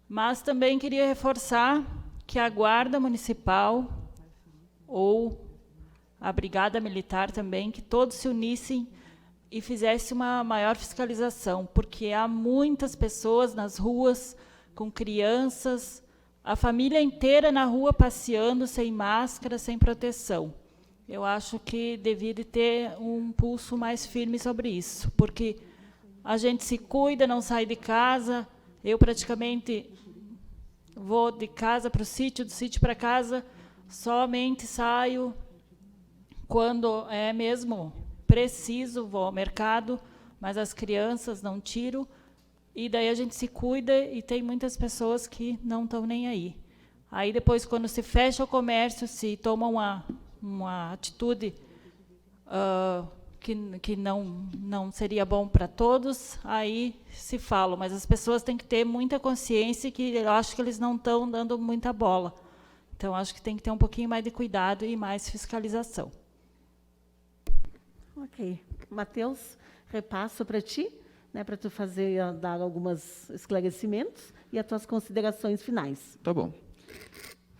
Speaker 14: Mas também queria reforçar que a Guarda Municipal ou a Brigada Militar também, que todos se unissem e fizessem uma maior fiscalização, porque há muitas pessoas nas ruas com crianças, a família inteira na rua passeando sem máscara, sem proteção. Eu acho que deveria ter um pulso mais firme sobre isso, porque a gente se cuida, não sai de casa. Eu praticamente vou de casa para o sítio, do sítio para casa, somente saio quando é mesmo preciso, vou ao mercado, mas as crianças não tiro. E daí a gente se cuida e tem muitas pessoas que não estão nem aí. Aí depois, quando se fecha o comércio, se toma uma atitude que não seria bom para todos, aí se fala. Mas as pessoas têm que ter muita consciência, que eu acho que eles não estão dando muita bola. Então, acho que tem que ter um pouquinho mais de cuidado e mais fiscalização.
Speaker 1: Ok. Matheus, repasso para ti, né, para tu dar alguns esclarecimentos e as tuas considerações finais.
Speaker 3: Tá bom.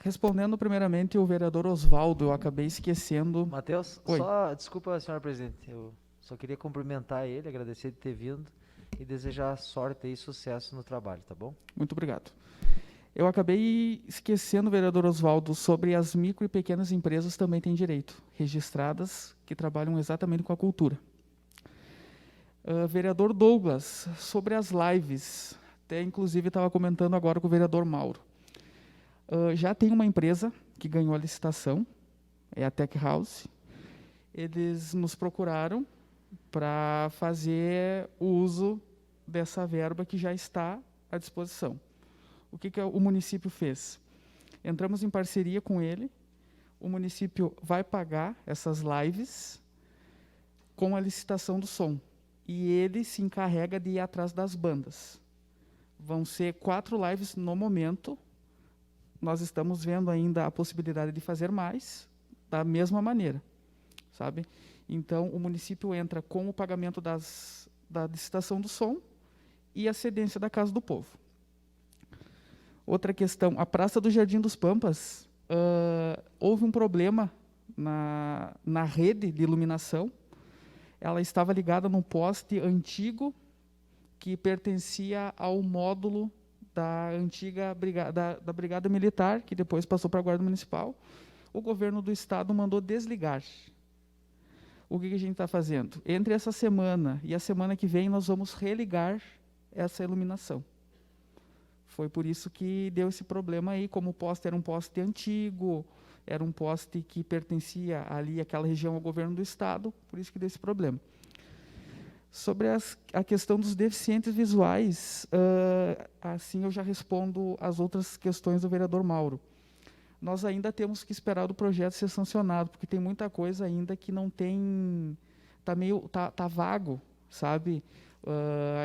Speaker 3: Respondendo primeiramente o vereador Oswaldo, eu acabei esquecendo...
Speaker 15: Matheus,
Speaker 3: Oi.
Speaker 15: desculpa, senhor presidente, eu só queria cumprimentar ele, agradecer de ter vindo e desejar sorte e sucesso no trabalho, tá bom?
Speaker 3: Muito obrigado. Eu acabei esquecendo, vereador Oswaldo, sobre as micro e pequenas empresas também têm direito, registradas, que trabalham exatamente com a cultura. Vereador Douglas, sobre as lives, até inclusive estava comentando agora com o vereador Mauro. Já tem uma empresa que ganhou a licitação, é a Tech House. Eles nos procuraram para fazer o uso dessa verba que já está à disposição. O que o município fez? Entramos em parceria com ele, o município vai pagar essas lives com a licitação do som. E ele se encarrega de ir atrás das bandas. Vão ser 4 lives no momento. Nós estamos vendo ainda a possibilidade de fazer mais, da mesma maneira, sabe? Então, o município entra com o pagamento da licitação do som e a cedência da Casa do Povo. Outra questão, a Praça do Jardim dos Pampas, houve um problema na rede de iluminação. Ela estava ligada num poste antigo que pertencia ao módulo da antiga da Brigada Militar, que depois passou para a Guarda Municipal. O governo do estado mandou desligar. O que a gente está fazendo? Entre essa semana e a semana que vem, nós vamos religar essa iluminação. Foi por isso que deu esse problema aí, como o poste era um poste antigo, era um poste que pertencia ali àquela região ao governo do estado, por isso que deu esse problema. Sobre a questão dos deficientes visuais, assim eu já respondo as outras questões do vereador Mauro. Nós ainda temos que esperar o projeto ser sancionado, porque tem muita coisa ainda que não tem... Tá vago, sabe?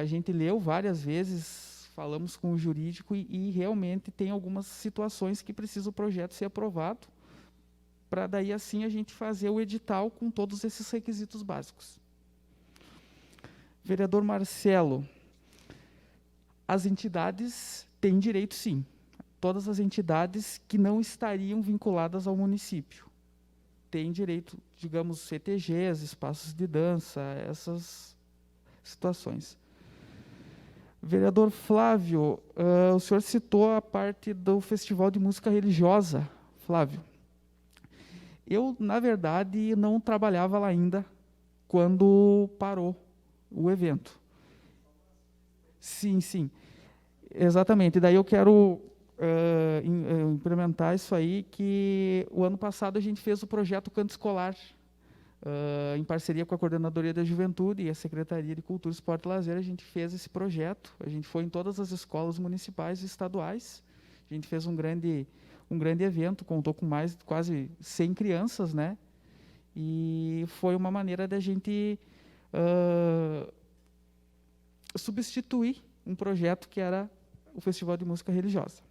Speaker 3: A gente leu várias vezes, falamos com o jurídico e realmente tem algumas situações que precisa o projeto ser aprovado, para daí assim a gente fazer o edital com todos esses requisitos básicos. Vereador Marcelo, as entidades têm direito, sim. Todas as entidades que não estariam vinculadas ao município têm direito, digamos, CTGs, espaços de dança, essas situações. Vereador Flávio, o senhor citou a parte do Festival de Música Religiosa. Flávio, eu, na verdade, não trabalhava lá ainda quando parou o evento. Sim, sim. Exatamente. Daí eu quero implementar isso aí, que o ano passado a gente fez o projeto Canto Escolar, em parceria com a Coordenadoria da Juventude e a Secretaria de Cultura, Esporte e Lazer. A gente fez esse projeto, a gente foi em todas as escolas municipais e estaduais, a gente fez um grande evento, contou com mais de quase 100 crianças, né? E foi uma maneira da gente substituir um projeto que era o Festival de Música Religiosa.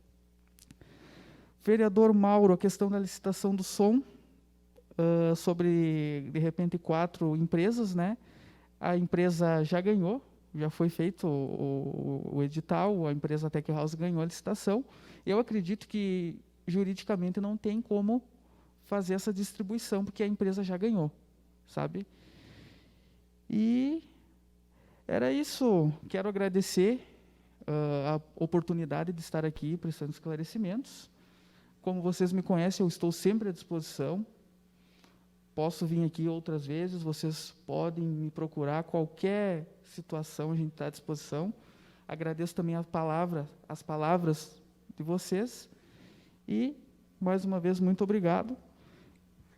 Speaker 3: Vereador Mauro, a questão da licitação do som, sobre, de repente, 4 empresas, né? A empresa já ganhou, já foi feito o edital, a empresa Tech House ganhou a licitação. Eu acredito que, juridicamente, não tem como fazer essa distribuição, porque a empresa já ganhou, sabe? E era isso. Quero agradecer a oportunidade de estar aqui prestando esclarecimentos. Como vocês me conhecem, eu estou sempre à disposição. Posso vir aqui outras vezes, vocês podem me procurar, qualquer situação a gente está à disposição. Agradeço também as palavras de vocês. E, mais uma vez, muito obrigado.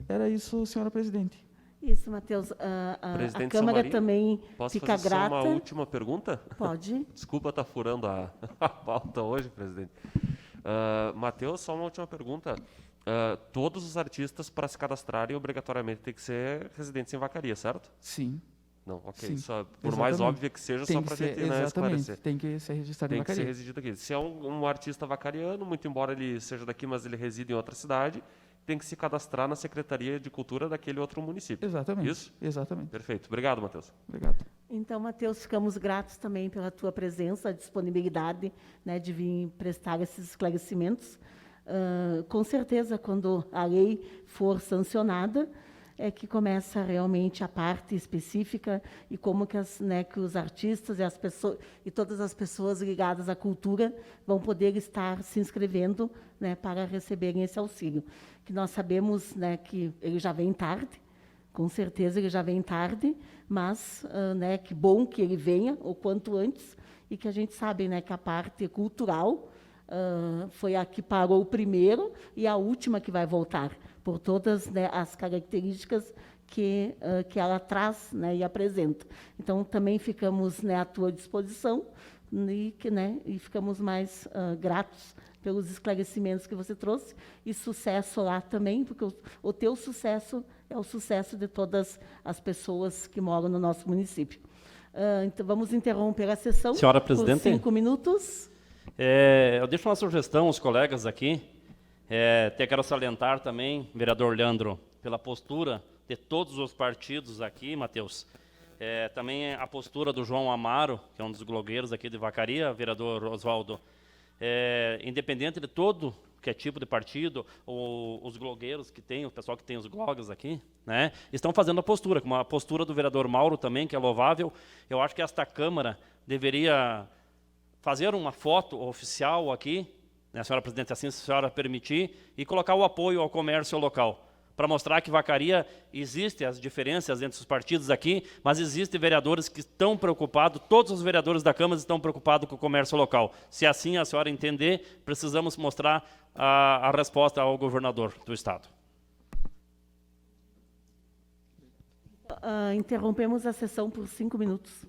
Speaker 3: Era isso, senhora presidente.
Speaker 1: Isso, Matheus. A Câmara também fica grata.
Speaker 4: Posso fazer só uma última pergunta?
Speaker 1: Pode.
Speaker 4: Desculpa estar furando a pauta hoje, presidente. Matheus, só uma última pergunta. Todos os artistas, para se cadastrarem, obrigatoriamente têm que ser residentes em Vacaria, certo?
Speaker 3: Sim.
Speaker 4: Não, ok.
Speaker 3: Sim,
Speaker 4: Só, por mais
Speaker 3: exatamente.
Speaker 4: óbvio que seja,
Speaker 3: Tem
Speaker 4: só
Speaker 3: que
Speaker 4: para a
Speaker 3: ser-
Speaker 4: gente, né,
Speaker 3: exatamente,
Speaker 4: esclarecer.
Speaker 3: tem que ser registrado em
Speaker 4: Tem que ser
Speaker 3: Vacaria.
Speaker 4: residido aqui. Se é um artista vacariano, muito embora ele seja daqui, mas ele reside em outra cidade, tem que se cadastrar na Secretaria de Cultura daquele outro município.
Speaker 3: Exatamente.
Speaker 4: Isso?
Speaker 3: Exatamente.
Speaker 4: Perfeito. Obrigado, Matheus.
Speaker 3: Obrigado.
Speaker 1: Então, Matheus, ficamos gratos também pela tua presença, a disponibilidade, né, de vir prestar esses esclarecimentos. Com certeza, quando a lei for sancionada, é que começa realmente a parte específica e como que, que os artistas e as pessoas e todas as pessoas ligadas à cultura vão poder estar se inscrevendo, né, para receberem esse auxílio. Que nós sabemos, né, que ele já vem tarde, com certeza ele já vem tarde, mas né, que bom que ele venha o quanto antes e que a gente sabe, né, que a parte cultural foi a que parou primeiro e a última que vai voltar, por todas, né, as características que ela traz, né, e apresenta. Então, também ficamos, né, à tua disposição e ficamos mais gratos pelos esclarecimentos que você trouxe e sucesso lá também, porque o teu sucesso é o sucesso de todas as pessoas que moram no nosso município. Então, vamos interromper a sessão.
Speaker 5: Senhora Presidente,
Speaker 1: por 5 minutos.
Speaker 5: Eu deixo uma sugestão aos colegas aqui. Até quero salientar também, vereador Leandro, pela postura de todos os partidos aqui, Matheus. Também a postura do João Amaro, que é um dos blogueiros aqui de Vacaria, vereador Oswaldo. Independente de todo que é tipo de partido, ou os blogueiros que tem, o pessoal que tem os blogs aqui, né, estão fazendo a postura, como a postura do vereador Mauro também, que é louvável. Eu acho que esta Câmara deveria fazer uma foto oficial aqui, né, senhora presidente, assim se a senhora permitir, e colocar o apoio ao comércio local, para mostrar que Vacaria existe as diferenças entre os partidos aqui, mas existem vereadores que estão preocupados, todos os vereadores da Câmara estão preocupados com o comércio local. Se assim a senhora entender, precisamos mostrar a resposta ao governador do Estado.
Speaker 1: Interrompemos a sessão por 5 minutos.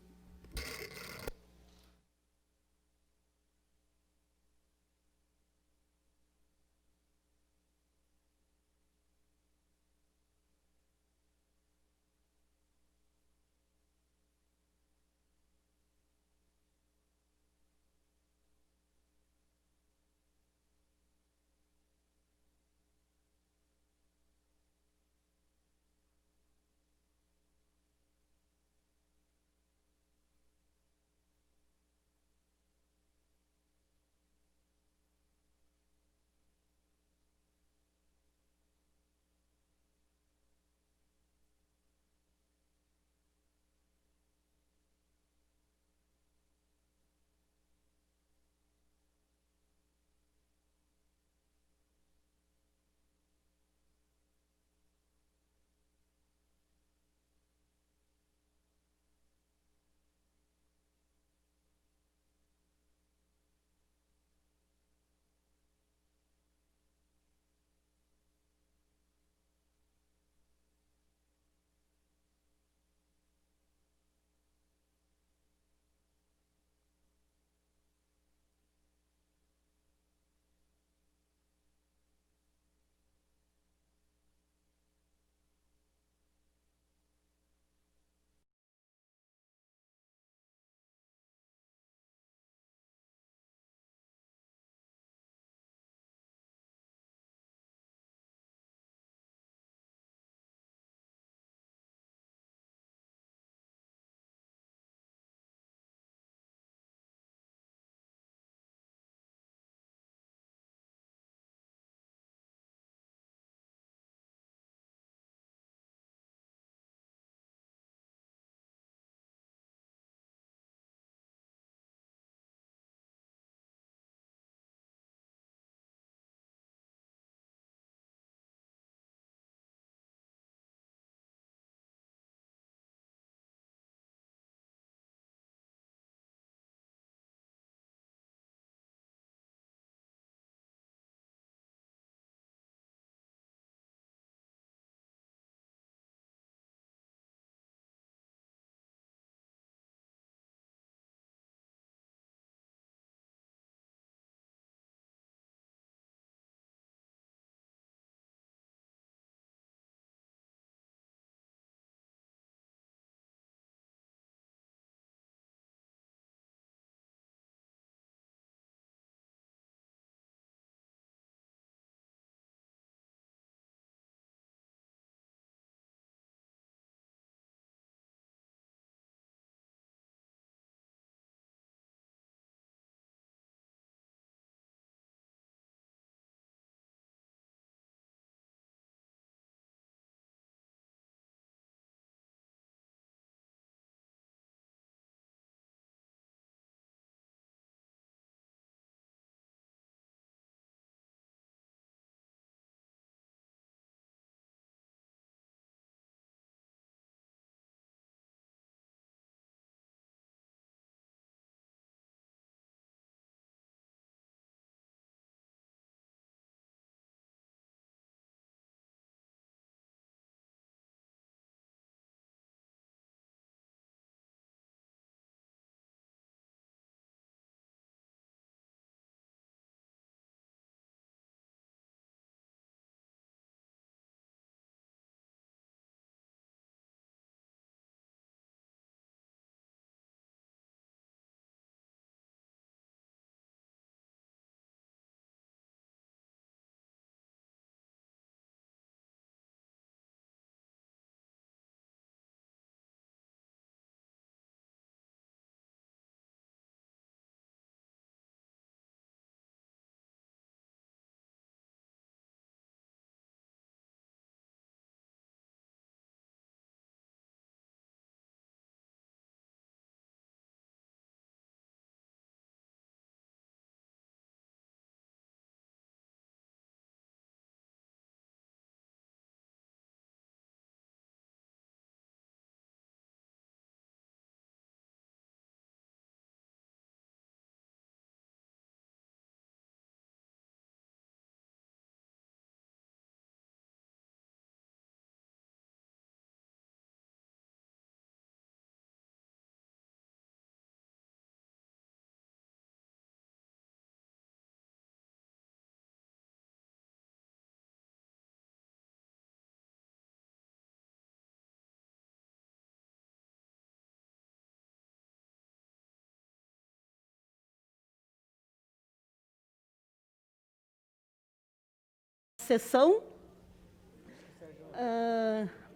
Speaker 1: sessão.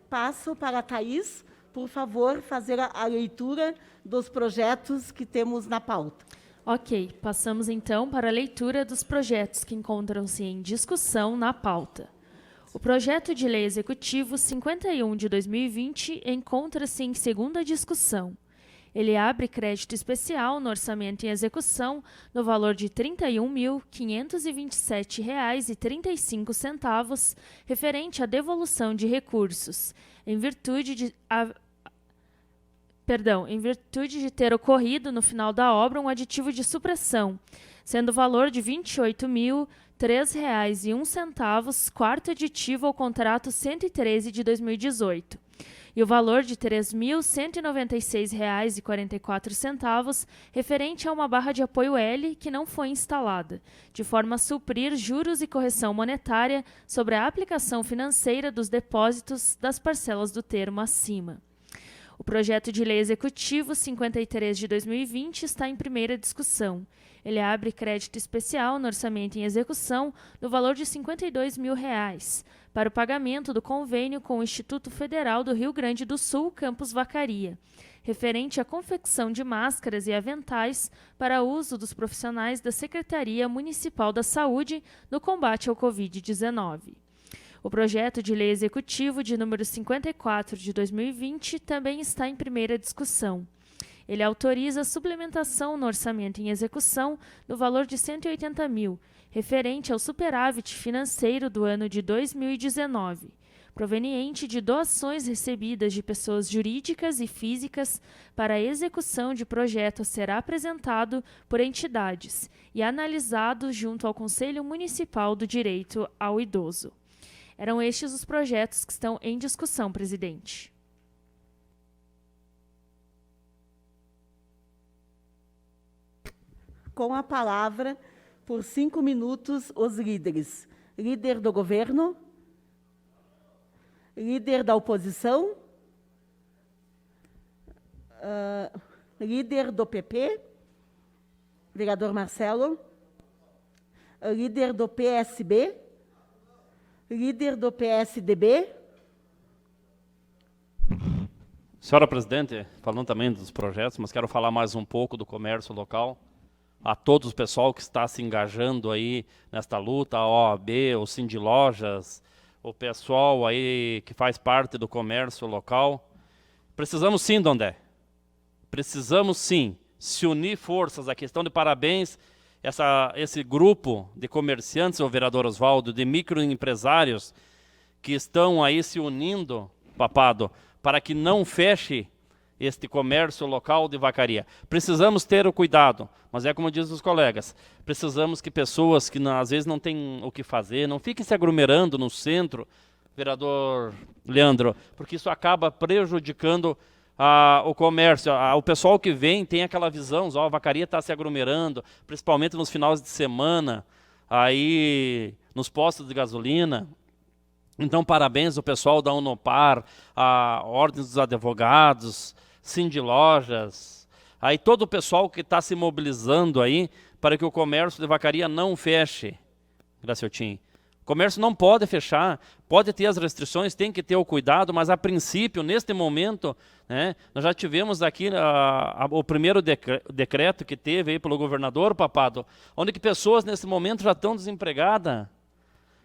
Speaker 1: Passo para a Thaís, por favor, fazer a leitura dos projetos que temos na pauta.
Speaker 2: Ok, passamos então para a leitura dos projetos que encontram-se em discussão na pauta. O projeto de lei executivo 51 de 2020 encontra-se em segunda discussão. Ele abre crédito especial no orçamento em execução no valor de R$ 31.527,35, referente à devolução de recursos, em virtude de ter ocorrido no final da obra um aditivo de supressão, sendo o valor de R$ 28.003,01, quarto aditivo ao contrato 113 de 2018. E o valor de R$ 3.196,44, referente a uma barra de apoio L que não foi instalada, de forma a suprir juros e correção monetária sobre a aplicação financeira dos depósitos das parcelas do termo acima. O projeto de lei executivo 53 de 2020 está em primeira discussão. Ele abre crédito especial no orçamento em execução no valor de R$ 52 mil para o pagamento do convênio com o Instituto Federal do Rio Grande do Sul, Campus Vacaria, referente à confecção de máscaras e aventais para uso dos profissionais da Secretaria Municipal da Saúde no combate ao Covid-19. O projeto de lei executivo de número 54 de 2020 também está em primeira discussão. Ele autoriza a suplementação no orçamento em execução no valor de R$ 180 mil, referente ao superávit financeiro do ano de 2019, proveniente de doações recebidas de pessoas jurídicas e físicas para a execução de projeto a ser apresentado por entidades e analisado junto ao Conselho Municipal do Direito ao Idoso. Eram estes os projetos que estão em discussão, presidente.
Speaker 1: Com a palavra, por 5 minutos, os líderes. Líder do governo, líder da oposição, líder do PP, vereador Marcelo, líder do PSB, líder do PSDB.
Speaker 5: Senhora presidente, falando também dos projetos, mas quero falar mais um pouco do comércio local. A todos o pessoal que está se engajando aí nesta luta, a OAB, o Cindy Lojas, o pessoal aí que faz parte do comércio local. Precisamos sim, Dondé. Precisamos sim se unir forças. A questão de parabéns, esse grupo de comerciantes, o vereador Oswaldo, de microempresários que estão aí se unindo, papado, para que não feche este comércio local de Vacaria. Precisamos ter o cuidado, mas é como dizem os colegas, precisamos que pessoas que às vezes não têm o que fazer, não fiquem se aglomerando no centro, vereador Leandro, porque isso acaba prejudicando o comércio. O pessoal que vem tem aquela visão, a Vacaria está se aglomerando, principalmente nos finais de semana, aí nos postos de gasolina. Então, parabéns ao pessoal da Unopar, a Ordem dos Advogados, Cindy Lojas, aí todo o pessoal que está se mobilizando aí para que o comércio de Vacaria não feche, Graciotin. O comércio não pode fechar, pode ter as restrições, tem que ter o cuidado, mas a princípio, neste momento, né, nós já tivemos aqui o primeiro decreto que teve aí pelo governador, papado, onde que pessoas nesse momento já estão desempregadas.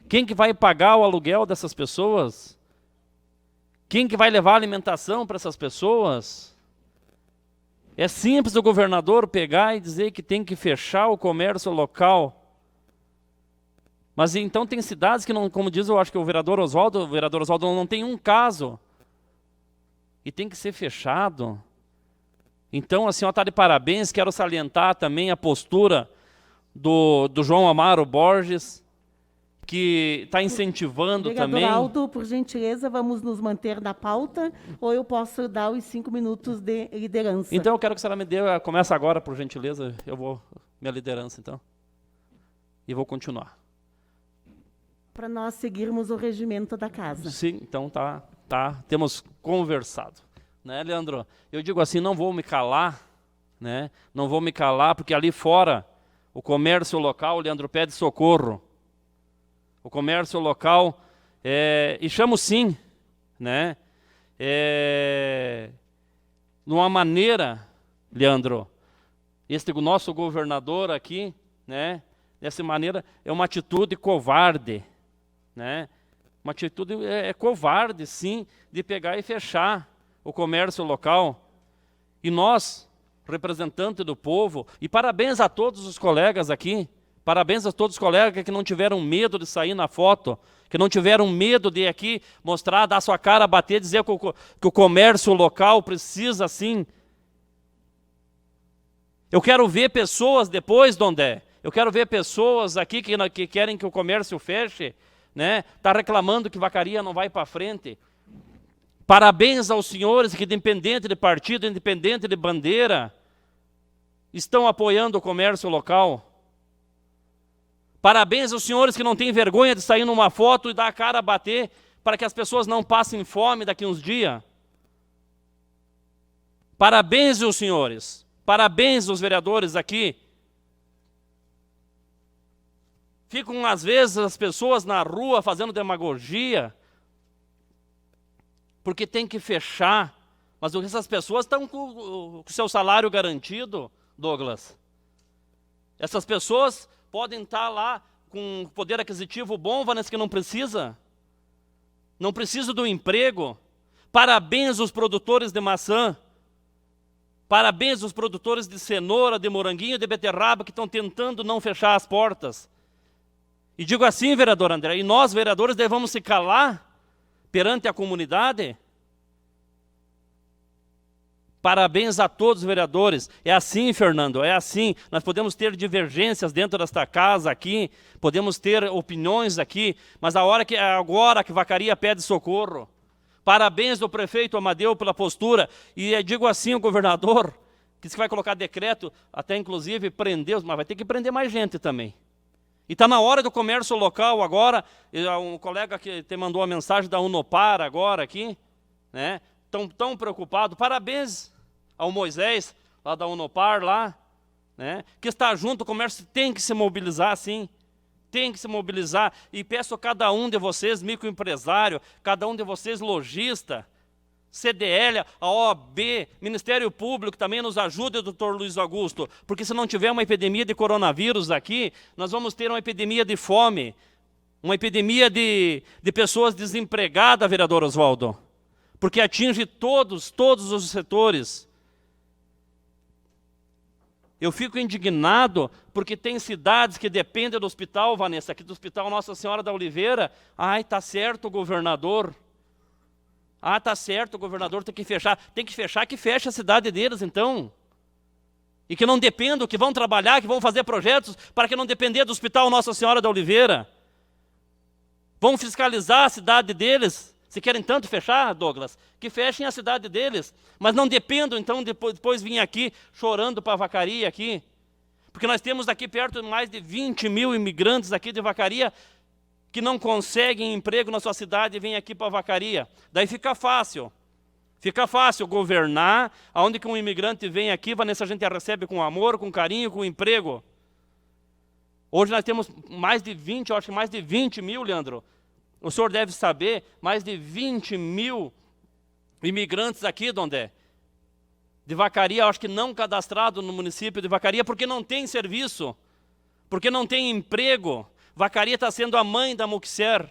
Speaker 5: Quem que vai pagar o aluguel dessas pessoas? Quem que vai levar a alimentação para essas pessoas? É simples o governador pegar e dizer que tem que fechar o comércio local. Mas então tem cidades que não, como diz, eu acho que o vereador Oswaldo não tem um caso. E tem que ser fechado. Então a senhora está de parabéns, quero salientar também a postura do João Amaro Borges, que está incentivando também.
Speaker 1: Vereador Aldo, por gentileza, vamos nos manter na pauta, ou eu posso dar os 5 minutos de liderança?
Speaker 5: Então eu quero que a senhora me dê, começa agora, por gentileza, eu vou, minha liderança então, e vou continuar.
Speaker 1: Para nós seguirmos o regimento da casa.
Speaker 5: Sim, então tá, temos conversado. Né, Leandro? Eu digo assim, não vou me calar, né? Não vou me calar, porque ali fora, o comércio local, o Leandro pede socorro. o comércio local, e chamo sim, né, numa maneira, Leandro, este nosso governador aqui, né, dessa maneira, é uma atitude covarde, né, uma atitude covarde, sim, de pegar e fechar o comércio local. E nós, representantes do povo, e parabéns a todos os colegas aqui, parabéns a todos os colegas que não tiveram medo de sair na foto, que não tiveram medo de aqui mostrar, dar sua cara, bater, dizer que o comércio local precisa, sim. Eu quero ver pessoas depois, Dondé, eu quero ver pessoas aqui que querem que o comércio feche, né? Tá reclamando que Vacaria não vai para frente. Parabéns aos senhores que, independente de partido, independente de bandeira, estão apoiando o comércio local. Parabéns aos senhores que não têm vergonha de sair numa foto e dar a cara a bater para que as pessoas não passem fome daqui uns dias. Parabéns aos senhores. Parabéns aos vereadores aqui. Ficam, às vezes, as pessoas na rua fazendo demagogia, porque tem que fechar. Mas essas pessoas estão com o seu salário garantido, Douglas. Essas pessoas podem estar lá com poder aquisitivo bom, Vanessa, que não precisa. Não precisa do emprego. Parabéns aos produtores de maçã. Parabéns aos produtores de cenoura, de moranguinho, de beterraba, que estão tentando não fechar as portas. E digo assim, vereador André, e nós, vereadores, devemos se calar perante a comunidade? Parabéns a todos os vereadores. É assim, Fernando, é assim. Nós podemos ter divergências dentro desta casa aqui, podemos ter opiniões aqui, mas agora que Vacaria pede socorro. Parabéns ao prefeito Amadeu pela postura. E digo assim ao governador, que se vai colocar decreto, até inclusive prender, mas vai ter que prender mais gente também. E está na hora do comércio local agora, um colega que te mandou a mensagem da Unopar agora aqui, né? Tão preocupado. Parabéns ao Moisés, lá da Unopar, lá, né? Que está junto, o comércio tem que se mobilizar, sim. Tem que se mobilizar. E peço a cada um de vocês, microempresário, cada um de vocês, lojista, CDL, a OAB, Ministério Público, também nos ajude, doutor Luiz Augusto, porque se não tiver uma epidemia de coronavírus aqui, nós vamos ter uma epidemia de fome, uma epidemia de pessoas desempregadas, vereador Oswaldo, porque atinge todos os setores. Eu fico indignado porque tem cidades que dependem do hospital, Vanessa, aqui do Hospital Nossa Senhora da Oliveira. Ai, tá certo, governador. Ah, tá certo, o governador tem que fechar. Tem que fechar, que feche a cidade deles, então. E que não dependam, que vão trabalhar, que vão fazer projetos para que não depender do Hospital Nossa Senhora da Oliveira. Vão fiscalizar a cidade deles. Se querem tanto fechar, Douglas, que fechem a cidade deles. Mas não dependam, então, depois vir aqui chorando para a Vacaria aqui. Porque nós temos aqui perto de mais de 20 mil imigrantes aqui de Vacaria que não conseguem emprego na sua cidade e vêm aqui para a Vacaria. Daí fica fácil governar, aonde que um imigrante vem aqui, Vanessa, a gente a recebe com amor, com carinho, com emprego. Hoje nós temos mais de 20, eu acho que mais de 20 mil, Leandro. O senhor deve saber, mais de 20 mil imigrantes aqui, Dondé, de Vacaria, eu acho que não cadastrado no município de Vacaria, porque não tem serviço, porque não tem emprego. Vacaria está sendo a mãe da Muxer.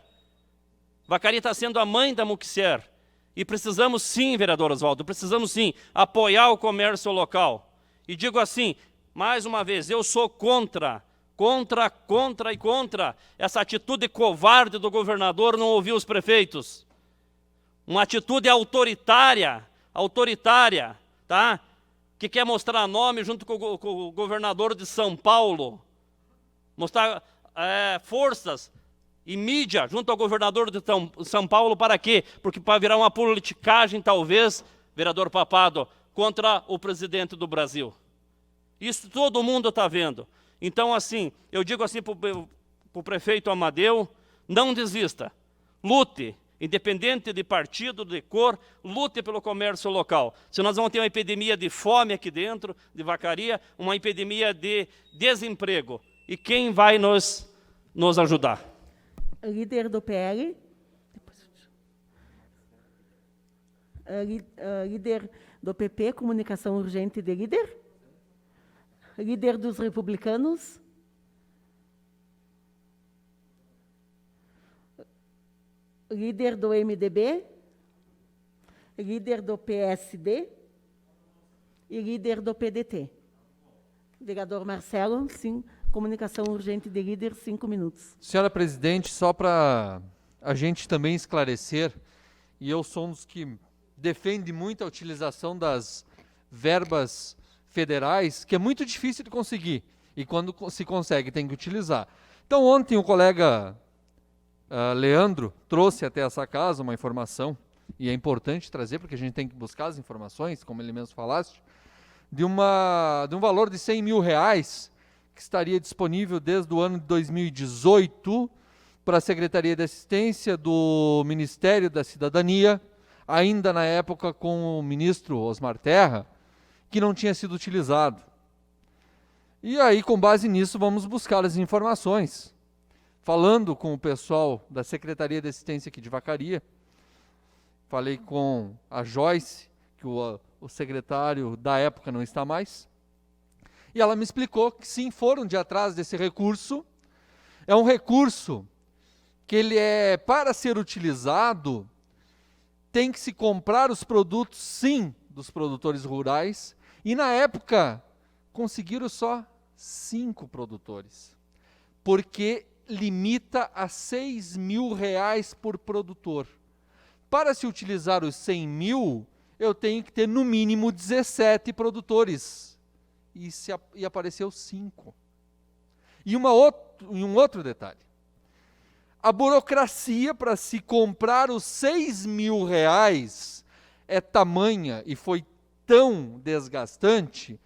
Speaker 5: Vacaria está sendo a mãe da Muxer. E precisamos sim, vereador Oswaldo, precisamos sim apoiar o comércio local. E digo assim, mais uma vez, eu sou contra essa atitude covarde do governador não ouvir os prefeitos. Uma atitude autoritária, tá? Que quer mostrar nome junto com o governador de São Paulo. Mostrar forças e mídia junto ao governador de São Paulo para quê? Porque para virar uma politicagem, talvez, vereador Papado, contra o presidente do Brasil. Isso todo mundo está vendo. Então, assim, eu digo assim para o prefeito Amadeu, não desista, lute, independente de partido, de cor, lute pelo comércio local. Se nós vamos ter uma epidemia de fome aqui dentro, de Vacaria, uma epidemia de desemprego. E quem vai nos ajudar?
Speaker 1: líder do PL, líder do PP, comunicação urgente de líder, líder dos republicanos, líder do MDB, líder do PSD e líder do PDT. Vereador Marcelo, sim, comunicação urgente de líder, 5 minutos.
Speaker 8: Senhora presidente, só para a gente também esclarecer, e eu sou um dos que defende muito a utilização das verbas federais, que é muito difícil de conseguir, e quando se consegue tem que utilizar. Então ontem o colega Leandro trouxe até essa casa uma informação, e é importante trazer, porque a gente tem que buscar as informações, como ele mesmo falaste, de um valor de R$100 mil, que estaria disponível desde o ano de 2018 para a Secretaria de Assistência do Ministério da Cidadania, ainda na época com o ministro Osmar Terra, que não tinha sido utilizado. E aí, com base nisso, vamos buscar as informações. Falando com o pessoal da Secretaria de Assistência aqui de Vacaria, falei com a Joyce, que o secretário da época não está mais, e ela me explicou que sim, foram de atrás desse recurso. É um recurso que ele é, para ser utilizado, tem que se comprar os produtos, sim, dos produtores rurais, e na época conseguiram só 5 produtores, porque limita a R$6 mil por produtor. Para se utilizar os 100 mil, eu tenho que ter no mínimo 17 produtores, e apareceu 5. E um outro detalhe, a burocracia para se comprar os R$6 mil é tamanha e foi tão desgastante.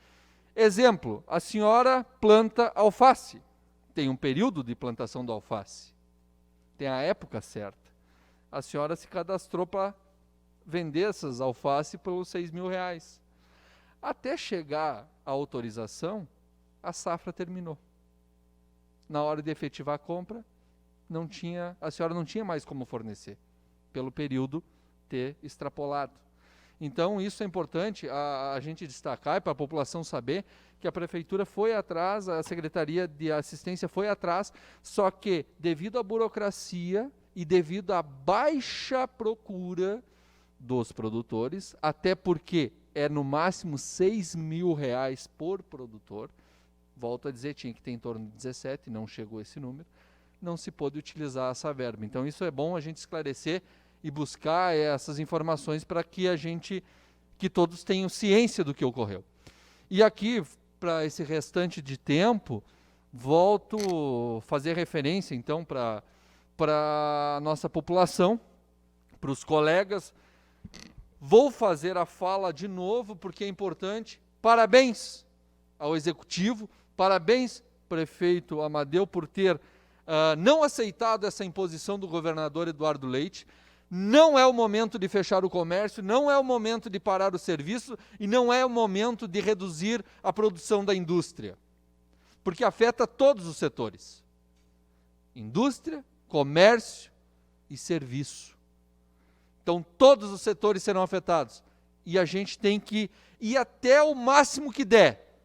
Speaker 8: Exemplo, a senhora planta alface, tem um período de plantação do alface, tem a época certa. A senhora se cadastrou para vender essas alface pelos R$6 mil. Até chegar a autorização, a safra terminou. Na hora de efetivar a compra, a senhora não tinha mais como fornecer, pelo período ter extrapolado. Então, isso é importante a gente destacar e para a população saber que a Prefeitura foi atrás, a Secretaria de Assistência foi atrás, só que devido à burocracia e devido à baixa procura dos produtores, até porque é no máximo R$6 mil por produtor, volto a dizer, tinha que ter em torno de 17, não chegou esse número, não se pôde utilizar essa verba. Então isso é bom a gente esclarecer e buscar essas informações para que todos tenham ciência do que ocorreu. E aqui, para esse restante de tempo, volto a fazer referência então para a nossa população, para os colegas. Vou fazer a fala de novo, porque é importante. Parabéns ao Executivo, parabéns, prefeito Amadeu, por ter não aceitado essa imposição do governador Eduardo Leite. Não é o momento de fechar o comércio, não é o momento de parar o serviço e não é o momento de reduzir a produção da indústria, porque afeta todos os setores: indústria, comércio e serviço. Então, todos os setores serão afetados. E a gente tem que ir até o máximo que der.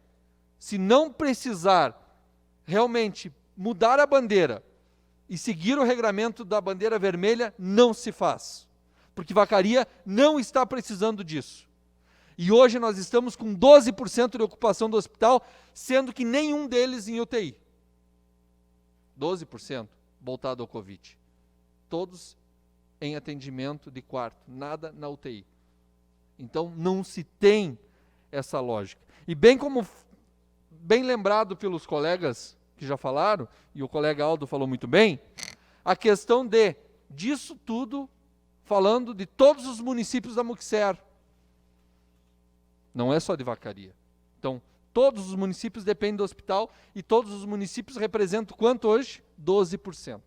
Speaker 8: Se não precisar realmente mudar a bandeira e seguir o regramento da bandeira vermelha, não se faz. Porque Vacaria não está precisando disso. E hoje nós estamos com 12% de ocupação do hospital, sendo que nenhum deles em UTI. 12% voltado ao Covid. Todos em atendimento de quarto, nada na UTI. Então não se tem essa lógica. E bem lembrado pelos colegas que já falaram, e o colega Aldo falou muito bem, a questão disso tudo, falando de todos os municípios da Muxer. Não é só de Vacaria. Então, todos os municípios dependem do hospital e todos os municípios representam quanto hoje? 12%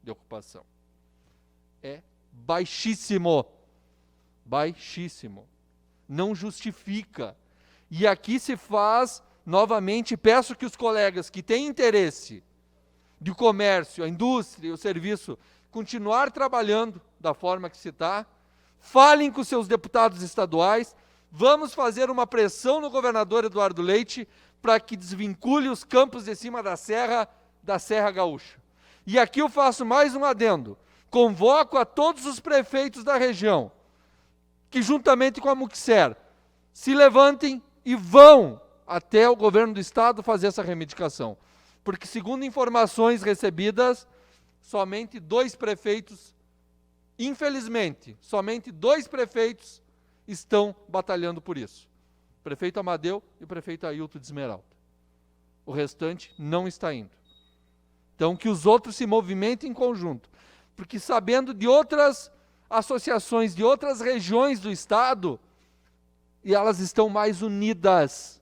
Speaker 8: de ocupação. É baixíssimo. Baixíssimo. Não justifica. E aqui se faz, novamente, peço que os colegas que têm interesse de comércio, a indústria e o serviço, continuar trabalhando da forma que se está, falem com seus deputados estaduais, vamos fazer uma pressão no governador Eduardo Leite para que desvincule os campos de cima da Serra Gaúcha. E aqui eu faço mais um adendo, convoco a todos os prefeitos da região, que juntamente com a Muxer, se levantem e vão até o governo do estado fazer essa reivindicação. Porque, segundo informações recebidas, somente 2 prefeitos, infelizmente, somente 2 prefeitos estão batalhando por isso. O prefeito Amadeu e o prefeito Ailton de Esmeralda. O restante não está indo. Então, que os outros se movimentem em conjunto. Porque sabendo de outras associações, de outras regiões do estado, e elas estão mais unidas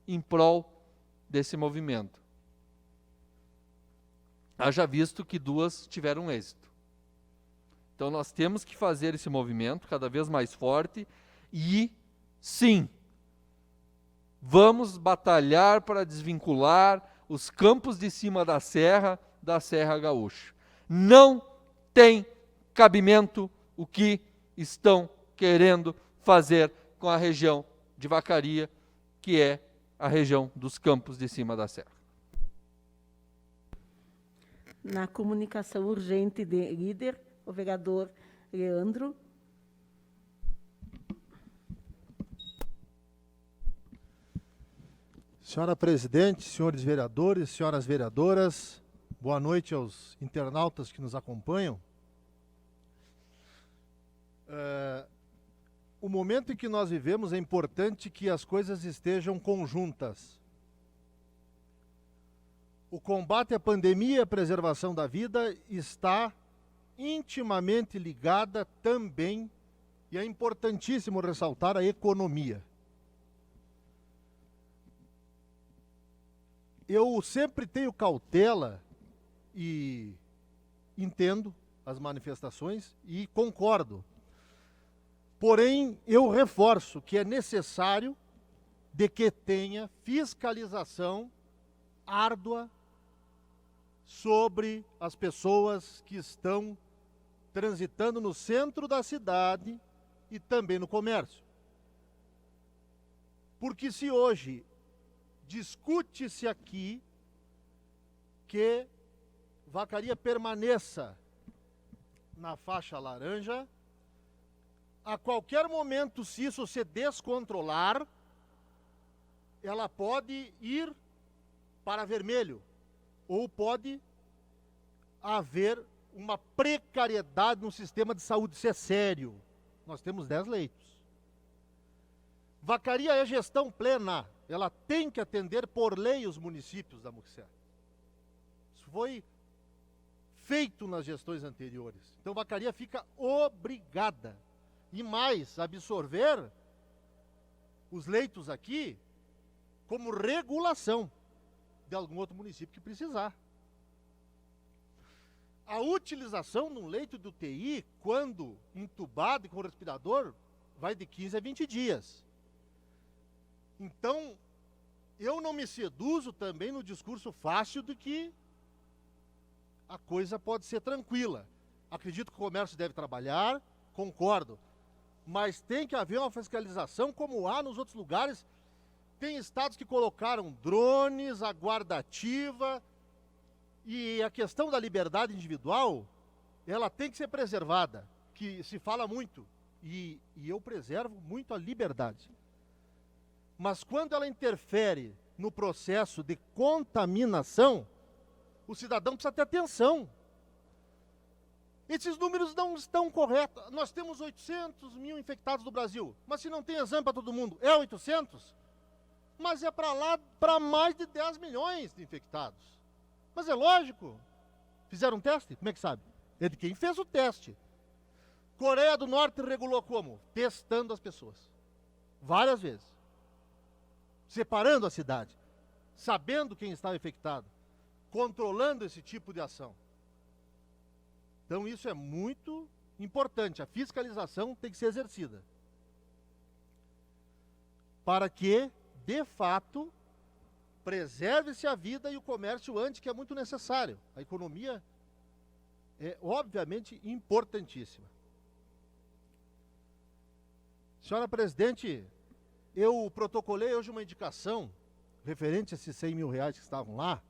Speaker 8: em prol desse movimento. Haja visto que 2 tiveram êxito. Então nós temos que fazer esse movimento cada vez mais forte e, sim, vamos batalhar para desvincular os campos de cima da Serra Gaúcha. Não tem cabimento o que estão querendo fazer com a região de Vacaria, que é a região dos campos de cima da serra.
Speaker 1: Na comunicação urgente de líder, o vereador Leandro.
Speaker 16: Senhora presidente, senhores vereadores, senhoras vereadoras, boa noite aos internautas que nos acompanham. O momento em que nós vivemos é importante que as coisas estejam conjuntas. O combate à pandemia e a preservação da vida está intimamente ligada também, e é importantíssimo ressaltar, a economia. Eu sempre tenho cautela e entendo as manifestações e concordo. Porém, eu reforço que é necessário de que tenha fiscalização árdua sobre as pessoas que estão transitando no centro da cidade e também no comércio. Porque se hoje discute-se aqui que Vacaria permaneça na faixa laranja, a qualquer momento, se isso se descontrolar, ela pode ir para vermelho, ou pode haver uma precariedade no sistema de saúde. Isso é sério. Nós temos 10 leitos. Vacaria é gestão plena. Ela tem que atender por lei os municípios da Muxer. Isso foi feito nas gestões anteriores. Então, Vacaria fica obrigada. E mais, absorver os leitos aqui como regulação de algum outro município que precisar. A utilização de um leito de UTI, quando entubado e com respirador, vai de 15 a 20 dias. Então, eu não me seduzo também no discurso fácil de que a coisa pode ser tranquila. Acredito que o comércio deve trabalhar, concordo. Mas tem que haver uma fiscalização como há nos outros lugares. Tem estados que colocaram drones, a guarda ativa, e a questão da liberdade individual, ela tem que ser preservada, que se fala muito, e eu preservo muito a liberdade. Mas quando ela interfere no processo de contaminação, o cidadão precisa ter atenção. Esses números não estão corretos. Nós temos 800 mil infectados no Brasil, mas se não tem exame para todo mundo, é 800? Mas é para lá, para mais de 10 milhões de infectados. Mas é lógico. Fizeram um teste? Como é que sabe? É de quem fez o teste. Coreia do Norte regulou como? Testando as pessoas. Várias vezes. Separando a cidade. Sabendo quem estava infectado. Controlando esse tipo de ação. Então isso é muito importante. A fiscalização tem que ser exercida. Para que, de fato, preserve-se a vida e o comércio antes, que é muito necessário. A economia é obviamente importantíssima. Senhora presidente, eu protocolei hoje uma indicação referente a esses 100 mil reais que estavam lá,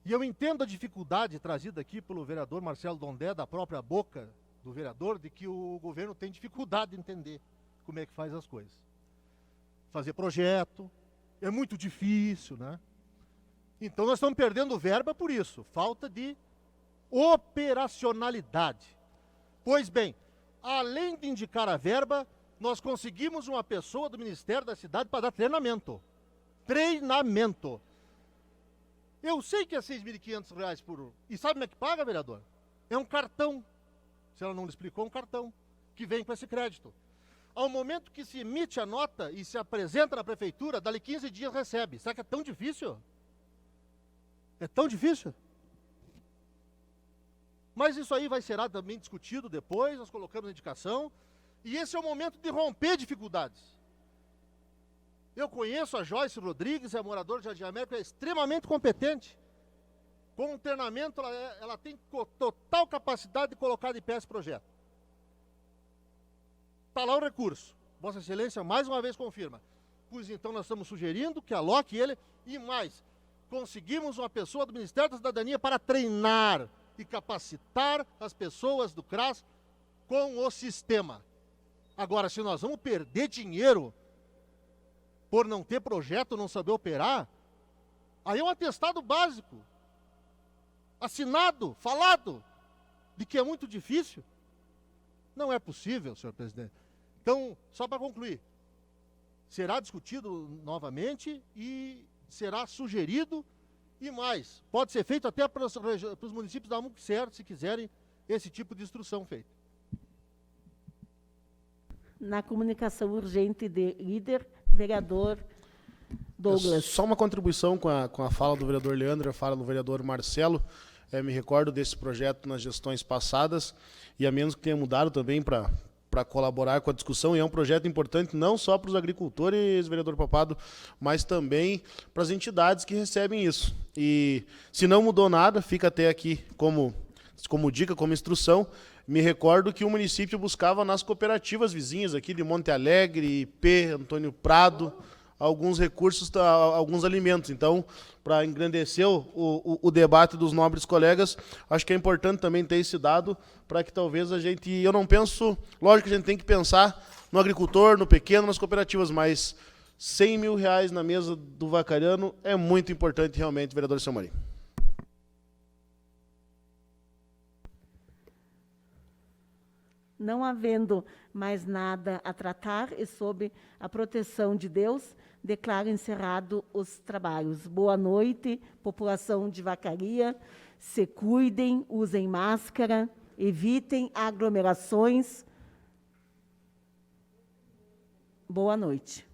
Speaker 16: e eu entendo a dificuldade trazida aqui pelo vereador Marcelo Dondé, da própria boca do vereador, de que o governo tem dificuldade de entender como é que faz as coisas. Fazer projeto é muito difícil, né? Então nós estamos perdendo verba por isso, falta de operacionalidade. Pois bem, além de indicar a verba, nós conseguimos uma pessoa do Ministério da Cidade para dar treinamento. Treinamento. Eu sei que é R$ 6.500 por... E sabe como é que paga, vereador? É um cartão. Se ela não lhe explicou, um cartão que vem com esse crédito. Ao momento que se emite a nota e se apresenta na prefeitura, dali 15 dias recebe. Será que é tão difícil? É tão difícil? Mas isso aí vai ser também discutido depois, nós colocamos na indicação. E esse é o momento de romper dificuldades. Eu conheço a Joyce Rodrigues, é moradora de Jardim América, é extremamente competente. Com o treinamento, ela tem total capacidade de colocar de pé esse projeto. Está lá o recurso. Vossa Excelência mais uma vez confirma. Pois então nós estamos sugerindo que aloque ele e mais. Conseguimos uma pessoa do Ministério da Cidadania para treinar e capacitar as pessoas do CRAS com o sistema. Agora, se nós vamos perder dinheiro por não ter projeto, não saber operar, aí é um atestado básico, assinado, falado, de que é muito difícil. Não é possível, senhor presidente. Então, só para concluir, será discutido novamente e será sugerido e mais. Pode ser feito até para os municípios da Amuxer, se quiserem esse tipo de instrução feita.
Speaker 1: Na comunicação urgente de líder, vereador Douglas.
Speaker 7: Só uma contribuição com a fala do vereador Leandro e a fala do vereador Marcelo. Me recordo desse projeto nas gestões passadas, e a menos que tenha mudado também para colaborar com a discussão, e é um projeto importante não só para os agricultores, vereador Papado, mas também para as entidades que recebem isso. E se não mudou nada, fica até aqui como dica, como instrução. Me recordo que o município buscava nas cooperativas vizinhas aqui de Monte Alegre, IP, Antônio Prado, alguns recursos, alguns alimentos. Então, para engrandecer o debate dos nobres colegas, acho que é importante também ter esse dado para que talvez a gente... Eu não penso... Lógico que a gente tem que pensar no agricultor, no pequeno, nas cooperativas, mas 100 mil reais na mesa do Vacariano é muito importante realmente, vereador Samari.
Speaker 1: Não havendo mais nada a tratar e sob a proteção de Deus, declaro encerrado os trabalhos. Boa noite, população de Vacaria. Se cuidem, usem máscara, evitem aglomerações. Boa noite.